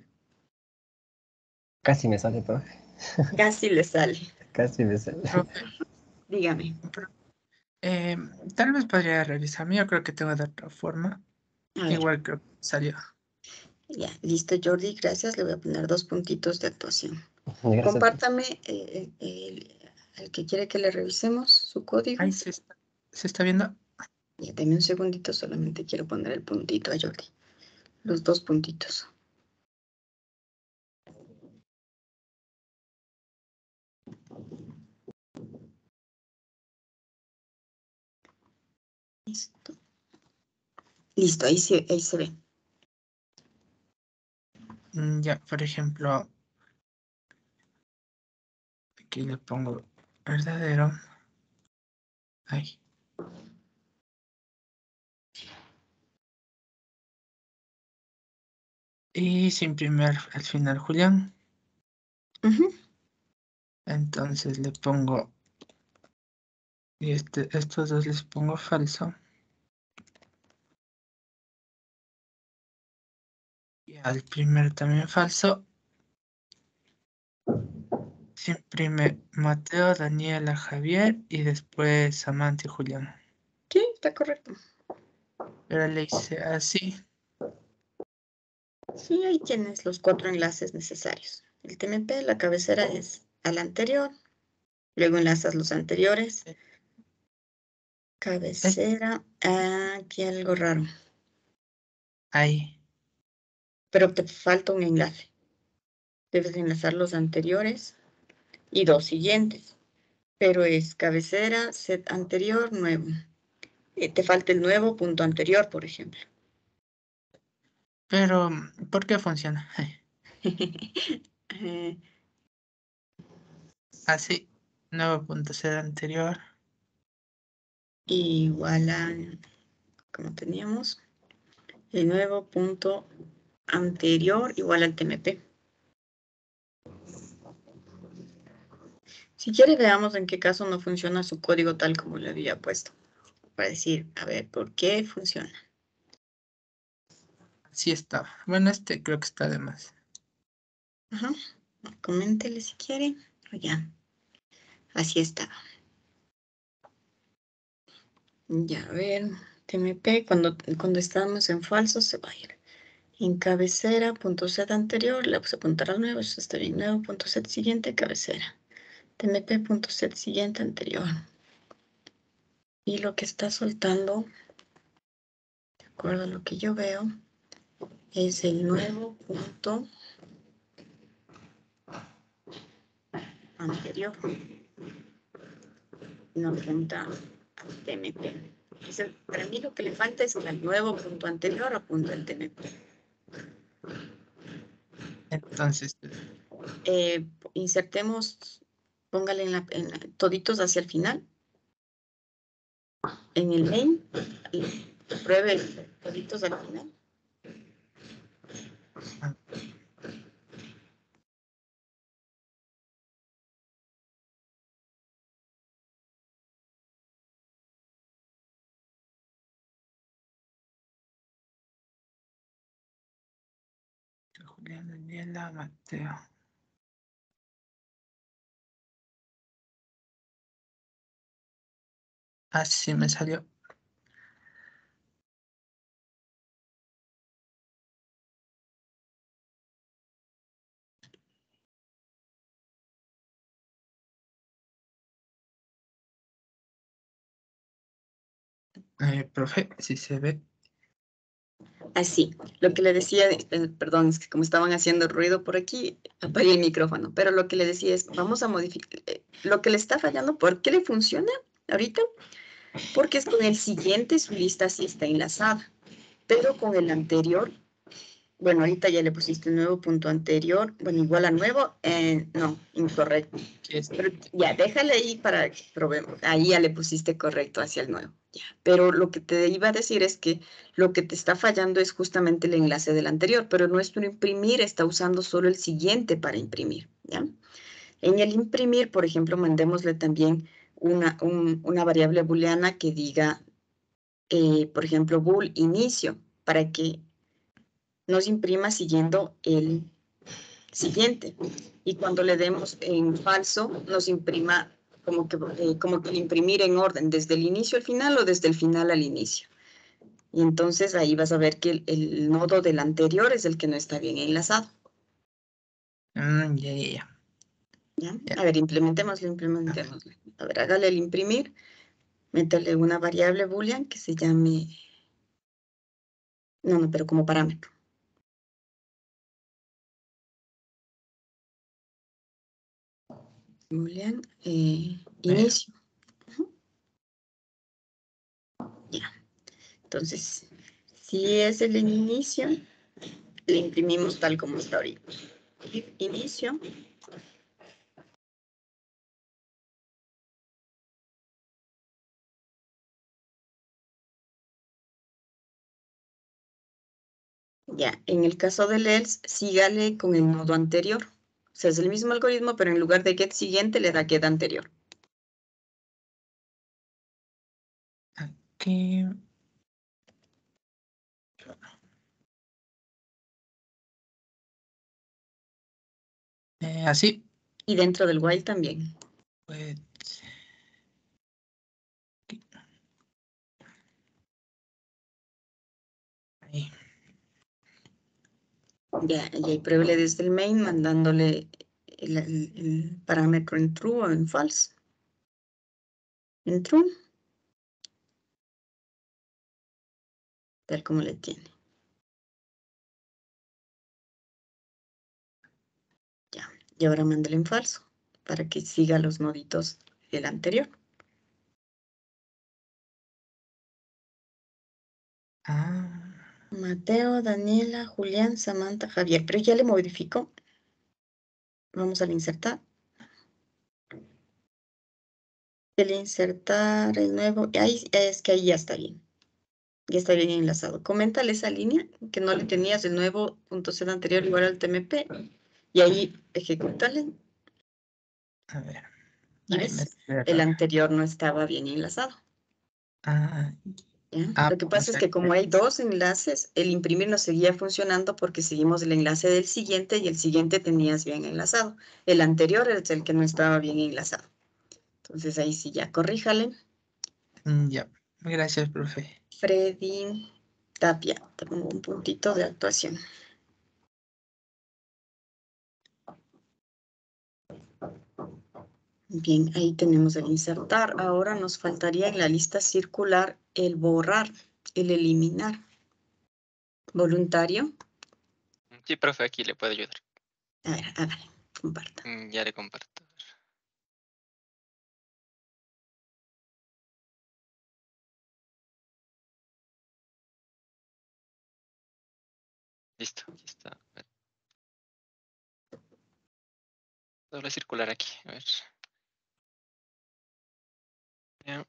Casi me sale, profe. Casi le sale. Casi me sale. Profe, Dígame. pro- eh, tal vez podría revisarme. Yo creo que tengo de otra forma. A ver. Igual creo que salió. Ya, listo, Jordi, gracias. Le voy a poner 2 puntitos de actuación. Gracias. Compártame el que quiere que le revisemos su código. Ahí se está viendo. Ya, deme un segundito, solamente quiero poner el puntito a Jordi. Los 2 puntitos. Listo. Listo, ahí se ve. Ya, por ejemplo, aquí le pongo verdadero. Ahí. Y se imprime al final Julián. Ujú. Entonces le pongo, y estos dos les pongo falso. Y al primer también falso. Se imprime Mateo, Daniela, Javier y después Samantha y Julián. Sí, está correcto. Pero le hice así. Sí, ahí tienes los 4 enlaces necesarios. El TMP, la cabecera es al anterior. Luego enlazas los anteriores. Es Cabecera. Ah, aquí algo raro. ahí. Pero te falta un enlace. Debes enlazar los anteriores y 2 siguientes. Pero es cabecera, set anterior, nuevo. Te falta el nuevo punto anterior, por ejemplo. Pero, ¿por qué funciona? Eh, Así. Nuevo punto ser anterior. igual a, como teníamos, el nuevo punto anterior igual al TMP. Si quiere, veamos en qué caso no funciona su código tal como le había puesto. Para decir, a ver, ¿por qué funciona? Así está. Bueno, este creo que está de más. Ajá. Coméntele si quiere. O ya. Así está. Ya, a ver. TMP, cuando estamos en falso, se va a ir. En cabecera, punto set anterior, le vamos a apuntar al nuevo, eso está bien. Nuevo punto set siguiente, cabecera. TMP punto set siguiente anterior. Y lo que está soltando, de acuerdo a lo que yo veo, es el nuevo punto anterior. No apunta al TMP. Para mí lo que le falta es que al nuevo punto anterior apunta el TMP. Entonces, Insertemos, póngale toditos hacia el final, en el main, y pruebe toditos al final. ah, Julián, Daniela, Mateo. Así me salió. Profe, si se ve. Así, lo que le decía, perdón, es que como estaban haciendo ruido por aquí, apagué el micrófono, pero lo que le decía es, vamos a modificar, lo que le está fallando, ¿por qué le funciona ahorita? Porque es con el siguiente su lista sí está enlazada, pero con el anterior, bueno, ahorita ya le pusiste un nuevo punto anterior, bueno, igual a nuevo, no, incorrecto. Pero ya, déjale ahí para que probemos. Ahí ya le pusiste correcto hacia el nuevo. Ya. Pero lo que te iba a decir es que lo que te está fallando es justamente el enlace del anterior, pero nuestro imprimir está usando solo el siguiente para imprimir. ¿Ya? En el imprimir, por ejemplo, mandémosle también una variable booleana que diga, por ejemplo, bool inicio, para que nos imprima siguiendo el siguiente. Y cuando le demos en falso, nos imprima como que el imprimir en orden, desde el inicio al final o desde el final al inicio. Y entonces ahí vas a ver que el nodo del anterior es el que no está bien enlazado. Ya. ¿Ya? Ya. A ver, implementémoslo. A ver, hágale el imprimir, métale una variable boolean que se llame, no, pero como parámetro. Boolean, inicio. Ya. Entonces, si es el inicio, le imprimimos tal como está ahorita. Inicio. Ya, en el caso del else, sígale con el nodo anterior. O sea, es el mismo algoritmo, pero en lugar de get siguiente, le da get anterior. Aquí. Así. Y dentro del while también. Pues. Ahí. Ya, y ahí pruébele desde el main, mandándole el parámetro en true o en false. En true. Tal como le tiene. Ya, y ahora mándale en falso, para que siga los noditos del anterior. Mateo, Daniela, Julián, Samantha, Javier. Pero ya le modificó. Vamos a insertar. El insertar el nuevo. Ahí es que ahí ya está bien. Ya está bien enlazado. Coméntale esa línea que no le tenías el nuevo punto C anterior igual al TMP. Y ahí ejecútale. A ver. Y Ahí me ves, el anterior no estaba bien enlazado. ¿Ya? Lo que O pasa es sea que como hay dos enlaces, el imprimir no seguía funcionando porque seguimos el enlace del siguiente y el siguiente tenías bien enlazado. El anterior es el que no estaba bien enlazado. Entonces ahí sí ya corríjale. Ya. Gracias, profe. Freddy Tapia, te pongo un puntito de actuación. Bien, ahí tenemos el insertar. Ahora nos faltaría en la lista circular el borrar, el eliminar. Voluntario. Sí, profe, aquí le puedo ayudar. A ver, hágale, comparta. Ya le comparto. Listo, aquí está. A ver. Solo circular aquí. A ver. Ya.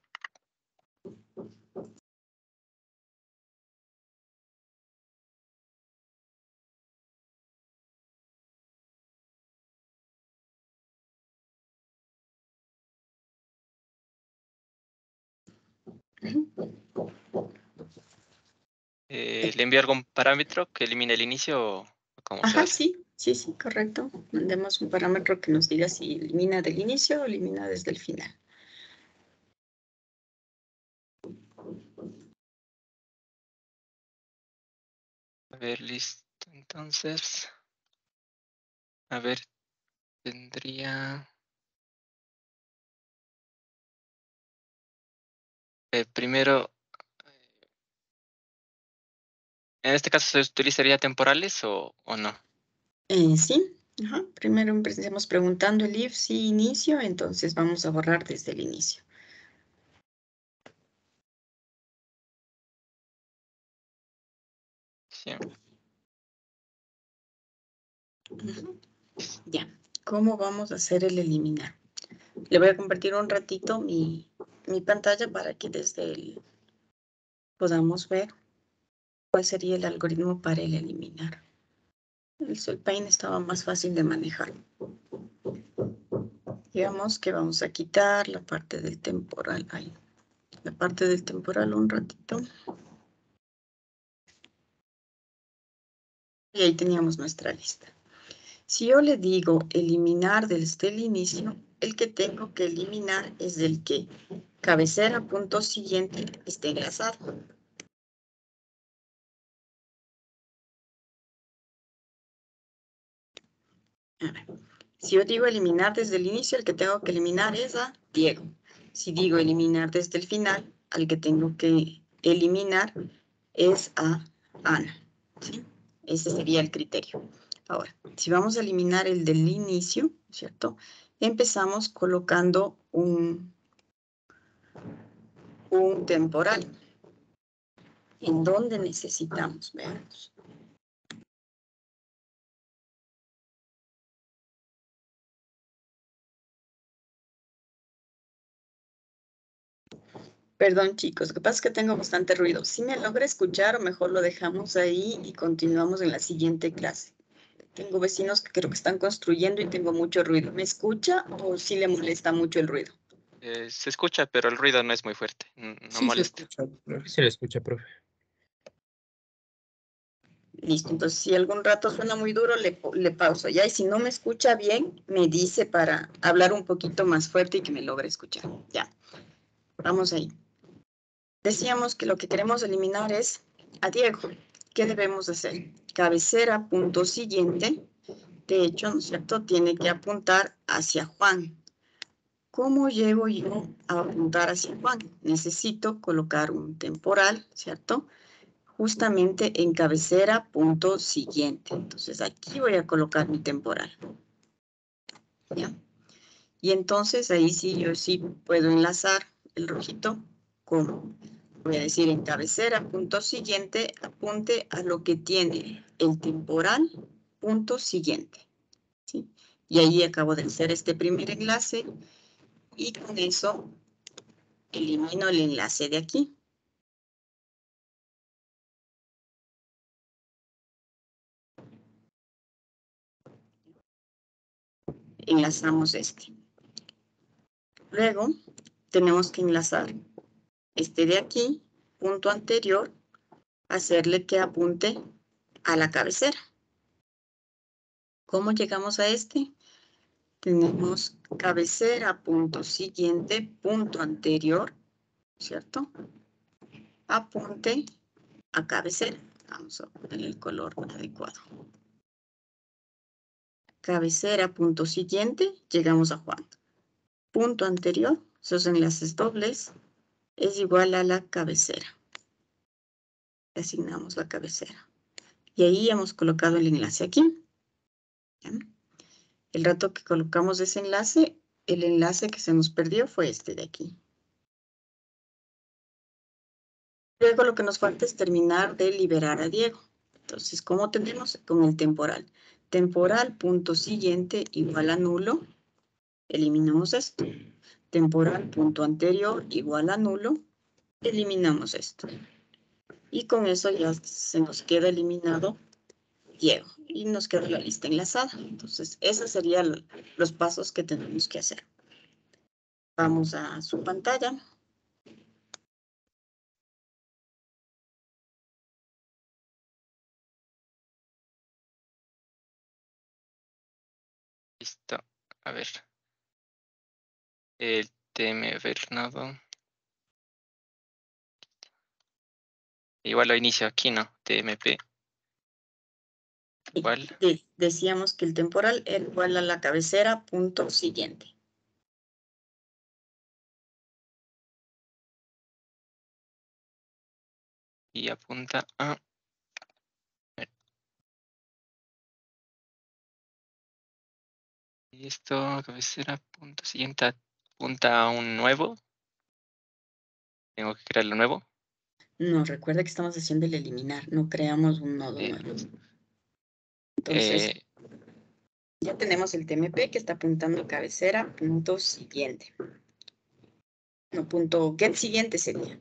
¿Le envío algún parámetro que elimine el inicio o cómo se Ajá, hace? sí, correcto. Mandemos un parámetro que nos diga si elimina del inicio o elimina desde el final. A ver, listo. Entonces, a ver, tendría... primero En este caso, ¿se utilizaría temporales o no? Sí, ajá. Primero empecemos preguntando el if, sí, inicio, entonces vamos a borrar desde el inicio. Sí. Ujú. Ya, ¿cómo vamos a hacer el eliminar? Le voy a compartir un ratito mi pantalla para que desde el podamos ver cuál sería el algoritmo para el eliminar. El SolPaint estaba más fácil de manejar. Digamos que vamos a quitar la parte del temporal ahí. La parte del temporal un ratito. Y ahí teníamos nuestra lista. Si yo le digo eliminar desde el inicio, el que tengo que eliminar es del que cabecera punto siguiente esté enlazado. A ver, si yo digo eliminar desde el inicio, el que tengo que eliminar es a Diego. Si digo eliminar desde el final, al que tengo que eliminar es a Ana. ¿Sí? Ese sería el criterio. Ahora, si vamos a eliminar el del inicio, ¿cierto? Empezamos colocando un temporal. ¿En dónde necesitamos? Veamos. Perdón, chicos, lo que pasa es que tengo bastante ruido. Si me logra escuchar o mejor lo dejamos ahí y continuamos en la siguiente clase. Tengo vecinos que creo que están construyendo y tengo mucho ruido. ¿Me escucha o sí le molesta mucho el ruido? Se escucha, pero el ruido no es muy fuerte. No Sí, se molesta. escucha. Se le escucha, profe. Listo, entonces si algún rato suena muy duro, le pauso ya. Y si no me escucha bien, me dice para hablar un poquito más fuerte y que me logre escuchar. Ya, vamos ahí. Decíamos que lo que queremos eliminar es a Diego. ¿Qué debemos hacer? Cabecera, punto siguiente. De hecho, ¿no es cierto? Tiene que apuntar hacia Juan. ¿Cómo llego yo a apuntar hacia Juan? Necesito colocar un temporal, ¿cierto? Justamente en cabecera, punto siguiente. Entonces aquí voy a colocar mi temporal. ¿Ya? Y entonces ahí sí, yo sí puedo enlazar el rojito con, voy a decir en cabecera, punto siguiente, apunte a lo que tiene el temporal, punto siguiente. ¿Sí? Y ahí acabo de hacer este primer enlace y con eso elimino el enlace de aquí. Enlazamos este. Luego tenemos que enlazar este de aquí, punto anterior, hacerle que apunte a la cabecera. ¿Cómo llegamos a este? Tenemos cabecera, punto siguiente, punto anterior, ¿cierto? Apunte a cabecera. Vamos a poner el color adecuado. Cabecera, punto siguiente, llegamos a Juan. Punto anterior, esos enlaces dobles, es igual a la cabecera. Asignamos la cabecera. Y ahí hemos colocado el enlace aquí. ¿Ya? El rato que colocamos ese enlace, el enlace que se nos perdió fue este de aquí. Luego lo que nos falta es terminar de liberar a Diego. Entonces, ¿cómo tenemos? Con el temporal. Temporal, punto siguiente, igual a nulo. Eliminamos esto. Temporal, punto anterior, igual a nulo. Eliminamos esto. Y con eso ya se nos queda eliminado Diego. Y nos queda la lista enlazada. Entonces, esos serían los pasos que tenemos que hacer. Vamos a su pantalla. Listo. A ver. El TM Bernardo. Igual lo inicio aquí, ¿no? TMP. Igual. Decíamos que el temporal era igual a la cabecera, punto siguiente. Y apunta a Y esto, cabecera, punto siguiente, apunta a un nuevo. Tengo que crearlo nuevo. No, recuerda que estamos haciendo el eliminar, no creamos un nodo nuevo. Entonces, ya tenemos el TMP que está apuntando a cabecera, punto siguiente. No, punto get siguiente sería.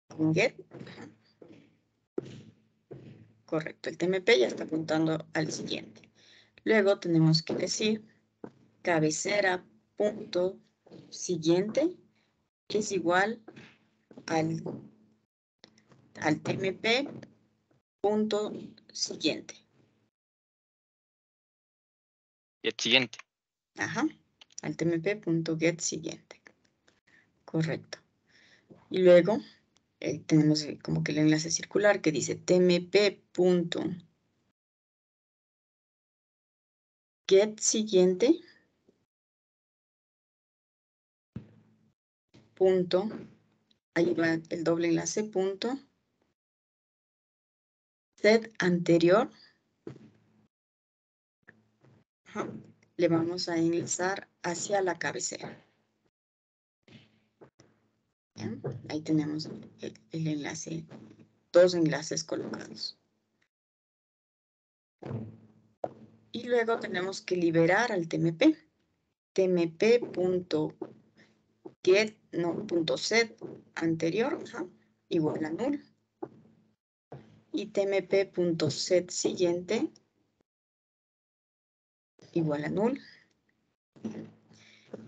Con get. Ajá. Correcto, el TMP ya está apuntando al siguiente. Luego tenemos que decir cabecera punto siguiente es igual al TMP punto siguiente. Y el siguiente. Ajá, al TMP punto get siguiente. Correcto. Y luego tenemos como que el enlace circular que dice TMP punto get siguiente punto, ahí va el doble enlace punto set anterior. Ajá, le vamos a enlazar hacia la cabecera. ¿Ya? Ahí tenemos el enlace, dos enlaces colocados. Y luego tenemos que liberar al TMP. Punto set anterior, ajá, igual a null. Y TMP.set siguiente igual a null.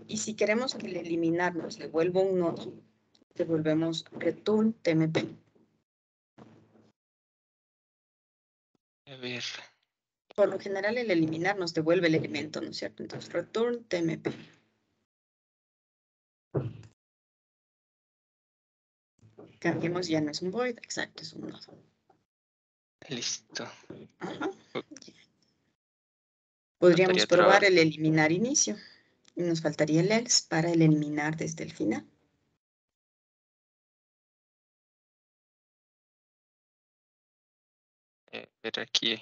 Y si queremos que el eliminar nos devuelva un nodo, devolvemos return TMP. A ver. Por lo general el eliminar nos devuelve el elemento, ¿no es cierto? Entonces return TMP. Cambiemos, ya no es un void, exacto, es un nodo. Listo. Ajá. Podríamos Faltaría probar otro. el eliminar inicio. Y nos faltaría el else para el eliminar desde el final. Ver aquí.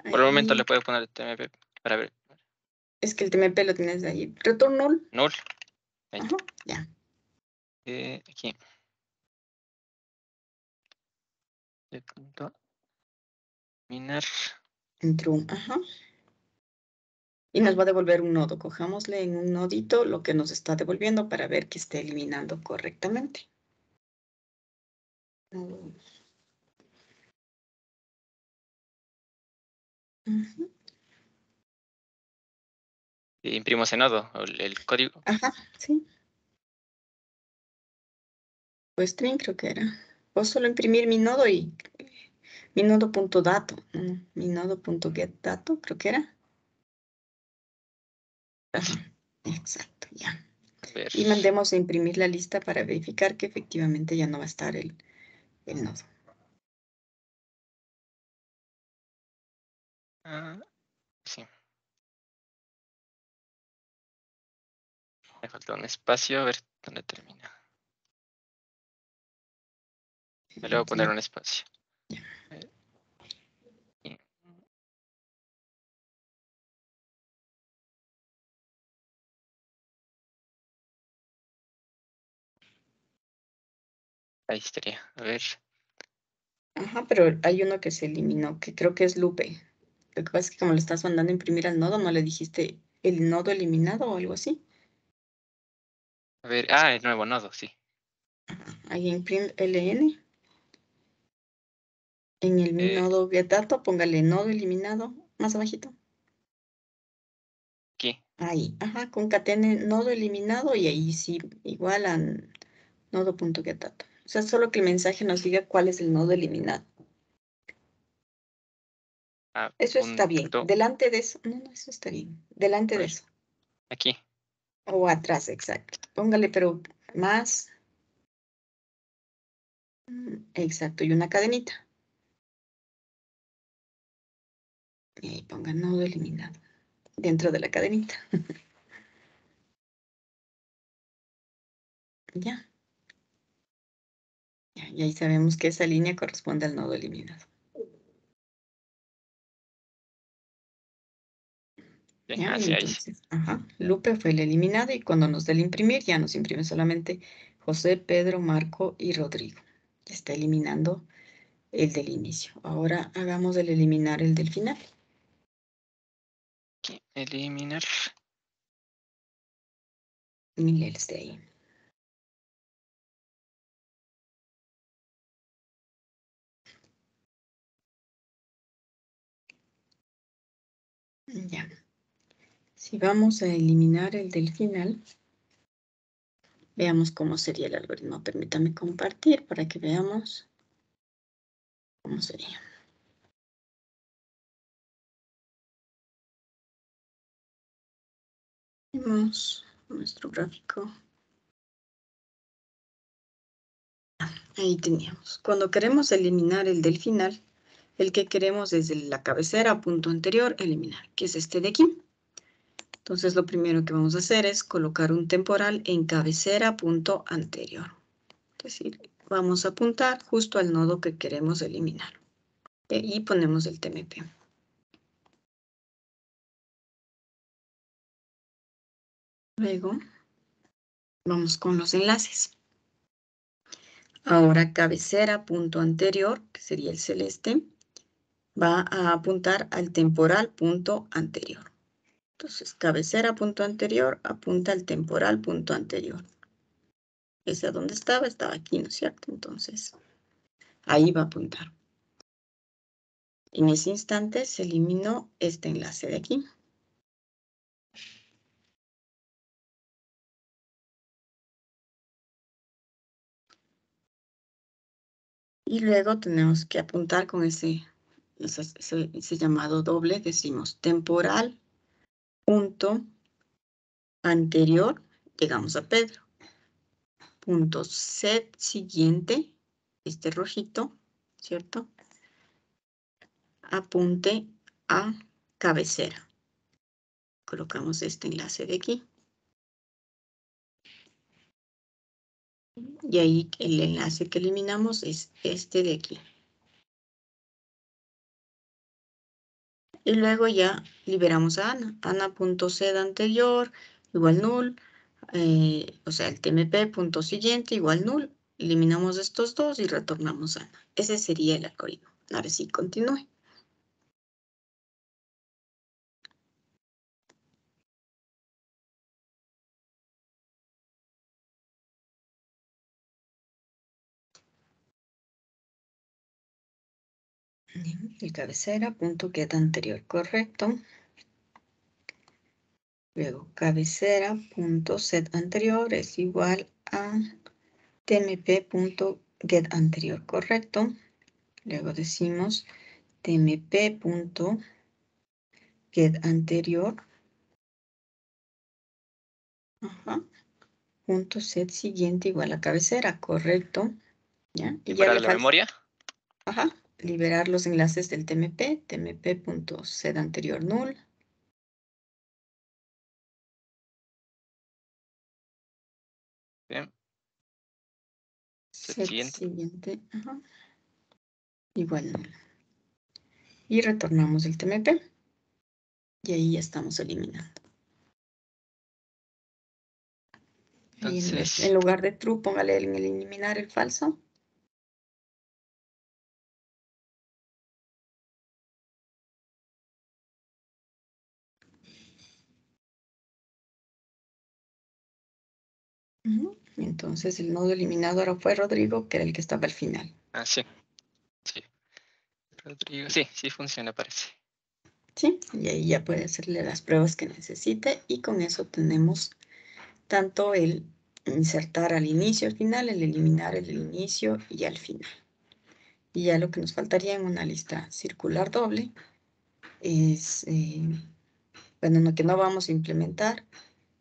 Por el momento Ahí, le puedo poner TMP para ver. es que el TMP lo tienes ahí. Return null. Null. Ahí. Ajá, ya. Aquí. De punto. Minar. En true, ajá. Y nos va a devolver un nodo. Cojámosle en un nodito lo que nos está devolviendo para ver que esté eliminando correctamente. Ujú. Y imprimo ese nodo, o el código. Ajá, sí. Pues string creo que era. Puedo solo imprimir mi nodo y mi nodo.dato. Mi nodo.getDato creo que era. Ajá, exacto, ya. A ver. Y mandemos a imprimir la lista para verificar que efectivamente ya no va a estar el nodo. Sí. Me falta un espacio, a ver dónde termina. Le voy a poner un espacio. Ahí estaría. A ver. Ajá, pero hay uno que se eliminó, que creo que es Lupe. Lo que pasa es que como le estás mandando a imprimir al nodo, no le dijiste el nodo eliminado o algo así. A ver. Ah, el nuevo nodo, sí. Ahí en print ln. En el mi nodo getDato, póngale nodo eliminado más abajito. Aquí. Ahí, ajá, concatene nodo eliminado y ahí sí, igual a nodo.getDato. O sea, solo que el mensaje nos diga cuál es el nodo eliminado. Eso está bien. Punto. Delante de eso, no, eso está bien. Delante de eso. Aquí. O atrás, exacto. Póngale, pero más. Exacto, y una cadenita. Y ahí ponga nodo eliminado. Dentro de la cadenita. Ya. Y ahí sabemos que esa línea corresponde al nodo eliminado. Sí, ¿Ya? así ahí. Entonces, Lupe fue el eliminado y cuando nos dé el imprimir ya nos imprime solamente José, Pedro, Marco y Rodrigo. Ya está eliminando el del inicio. Ahora hagamos el eliminar el del final. Aquí, eliminar. Y el de ahí. Ya. Si vamos a eliminar el del final, veamos cómo sería el algoritmo. Permítame compartir para que veamos cómo sería. Vemos nuestro gráfico. Ahí teníamos. Cuando queremos eliminar el del final, el que queremos es la cabecera, punto anterior, eliminar, que es este de aquí. Entonces, lo primero que vamos a hacer es colocar un temporal en cabecera, punto anterior. Es decir, vamos a apuntar justo al nodo que queremos eliminar. Y ponemos el TMP. Luego, vamos con los enlaces. Ahora, cabecera, punto anterior, que sería el celeste, va a apuntar al temporal, punto anterior. Entonces, cabecera, punto anterior, apunta al temporal, punto anterior. ¿Ese a dónde estaba? Estaba aquí, ¿no es cierto? Entonces, ahí va a apuntar. En ese instante se eliminó este enlace de aquí. Y luego tenemos que apuntar con ese llamado doble. Decimos temporal, punto anterior, llegamos a Pedro. Punto set siguiente, este rojito, ¿cierto? Apunte a cabecera. Colocamos este enlace de aquí. Y ahí el enlace que eliminamos es este de aquí. Y luego ya liberamos a Ana. Ana.sed anterior igual null. O sea, el TMP punto siguiente igual null. Eliminamos estos dos y retornamos a Ana. Ese sería el algoritmo. Ahora sí, continúe. El cabecera, punto get anterior, correcto. Luego, cabecera, punto set anterior es igual a tmp, punto get anterior, correcto. Luego decimos tmp, punto get anterior. Punto set siguiente igual a cabecera, correcto. ¿Ya? Y ya ¿Para le la falta. memoria? Liberar los enlaces del TMP, tmp.set anterior null. Bien. Set Siguiente. siguiente, igual null. Y retornamos el TMP. Y ahí ya estamos eliminando. Ahí Entonces, en lugar de true, póngale en el eliminar el falso. Entonces el nodo eliminado ahora fue Rodrigo, que era el que estaba al final. sí. Sí. Rodrigo, sí, sí funciona, parece. Sí, y ahí ya puede hacerle las pruebas que necesite y con eso tenemos tanto el insertar al inicio, al final, el eliminar el inicio y al final. Y ya lo que nos faltaría en una lista circular doble es, bueno, que no vamos a implementar,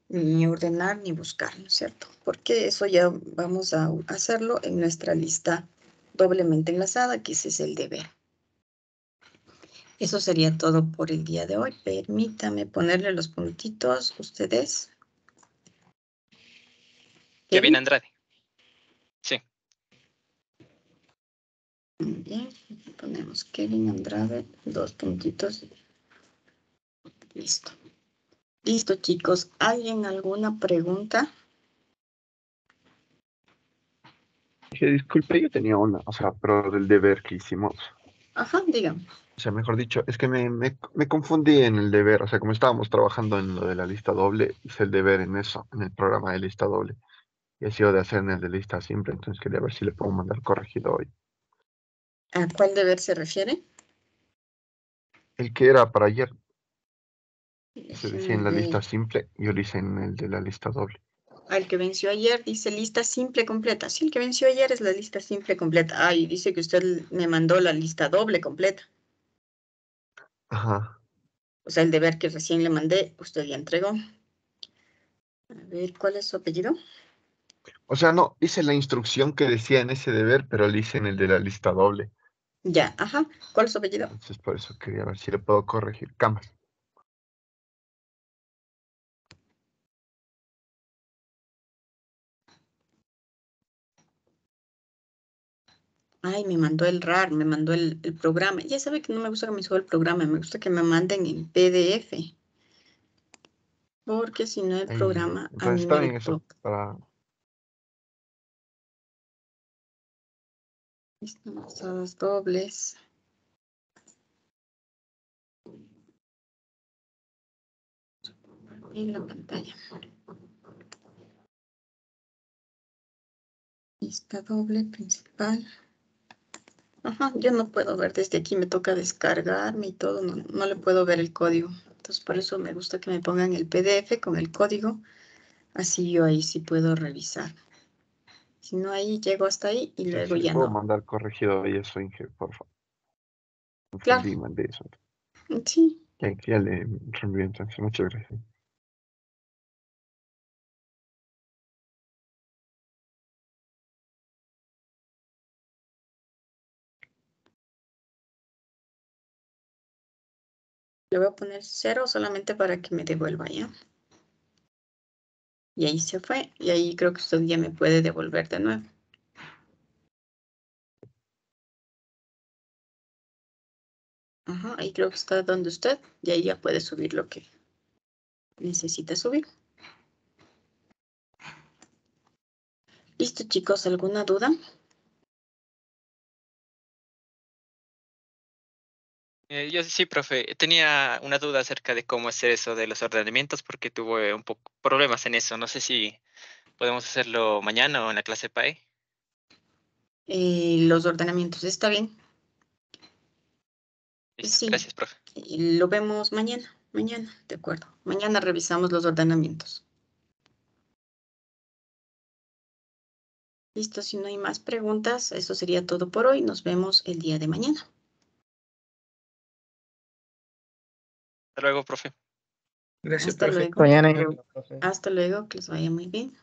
ni ordenar, ni buscar, ¿no es cierto? Porque eso ya vamos a hacerlo en nuestra lista doblemente enlazada, que ese es el deber. Eso sería todo por el día de hoy. Permítame ponerle los puntitos, ustedes. Kevin Andrade. Sí. Muy bien, ponemos Kevin Andrade, 2 puntitos. Listo. Listo, chicos. ¿Alguien alguna pregunta? Dije, disculpe, yo tenía una, o sea, pero del deber que hicimos. Ajá, dígame. O sea, mejor dicho, es que me confundí en el deber. O sea, como estábamos trabajando en lo de la lista doble, hice el deber en eso, en el programa de lista doble. Y ha sido de hacer en el de lista simple, entonces quería ver si le puedo mandar corregido hoy. ¿A cuál deber se refiere? El que era para ayer, se decía Déjeme en la ver. lista simple, yo lo hice en el de la lista doble. El que venció ayer dice lista simple completa. Sí, el que venció ayer es la lista simple completa. Ah, y dice que usted me mandó la lista doble completa. Ajá. O sea, el deber que recién le mandé, usted ya entregó. A ver, ¿cuál es su apellido? O sea, no, hice la instrucción que decía en ese deber, pero lo hice en el de la lista doble. Ya, ajá. ¿Cuál es su apellido? Entonces, por eso quería ver si le puedo corregir. Camas. Ay, me mandó el RAR, me mandó el programa. Ya sabe que no me gusta que me suba el programa, me gusta que me manden en PDF. Porque si no el Ahí, programa a entonces mí está me bien eso detecta. para... Listados dobles. En la pantalla. Lista doble principal. Ajá, yo no puedo ver desde aquí, me toca descargarme y todo, no le puedo ver el código. Entonces por eso me gusta que me pongan el PDF con el código, así yo ahí sí puedo revisar. Si no, ahí llego hasta ahí y Sí, luego sí, le ya puedo no. mandar corregido ahí eso, Inge, por favor. Claro, Confundí y mandé eso. sí. Ya le reenvío entonces. Muchas gracias. Le voy a poner 0 solamente para que me devuelva, ¿ya? Y ahí se fue, y ahí creo que usted ya me puede devolver de nuevo. Ajá, ahí creo que está donde usted, y ahí ya puede subir lo que necesita subir. Listo, chicos, ¿alguna duda? Yo sí, profe, tenía una duda acerca de cómo hacer eso de los ordenamientos porque tuve un poco problemas en eso. No sé si podemos hacerlo mañana o en la clase PAE. Los ordenamientos, ¿está bien? Listo, Sí, gracias, profe. lo vemos mañana, de acuerdo. Mañana revisamos los ordenamientos. Listo, si no hay más preguntas, eso sería todo por hoy. Nos vemos el día de mañana. Hasta luego, profe. Gracias, Hasta profe. luego. Mañana, profe. Hasta luego, que les vaya muy bien.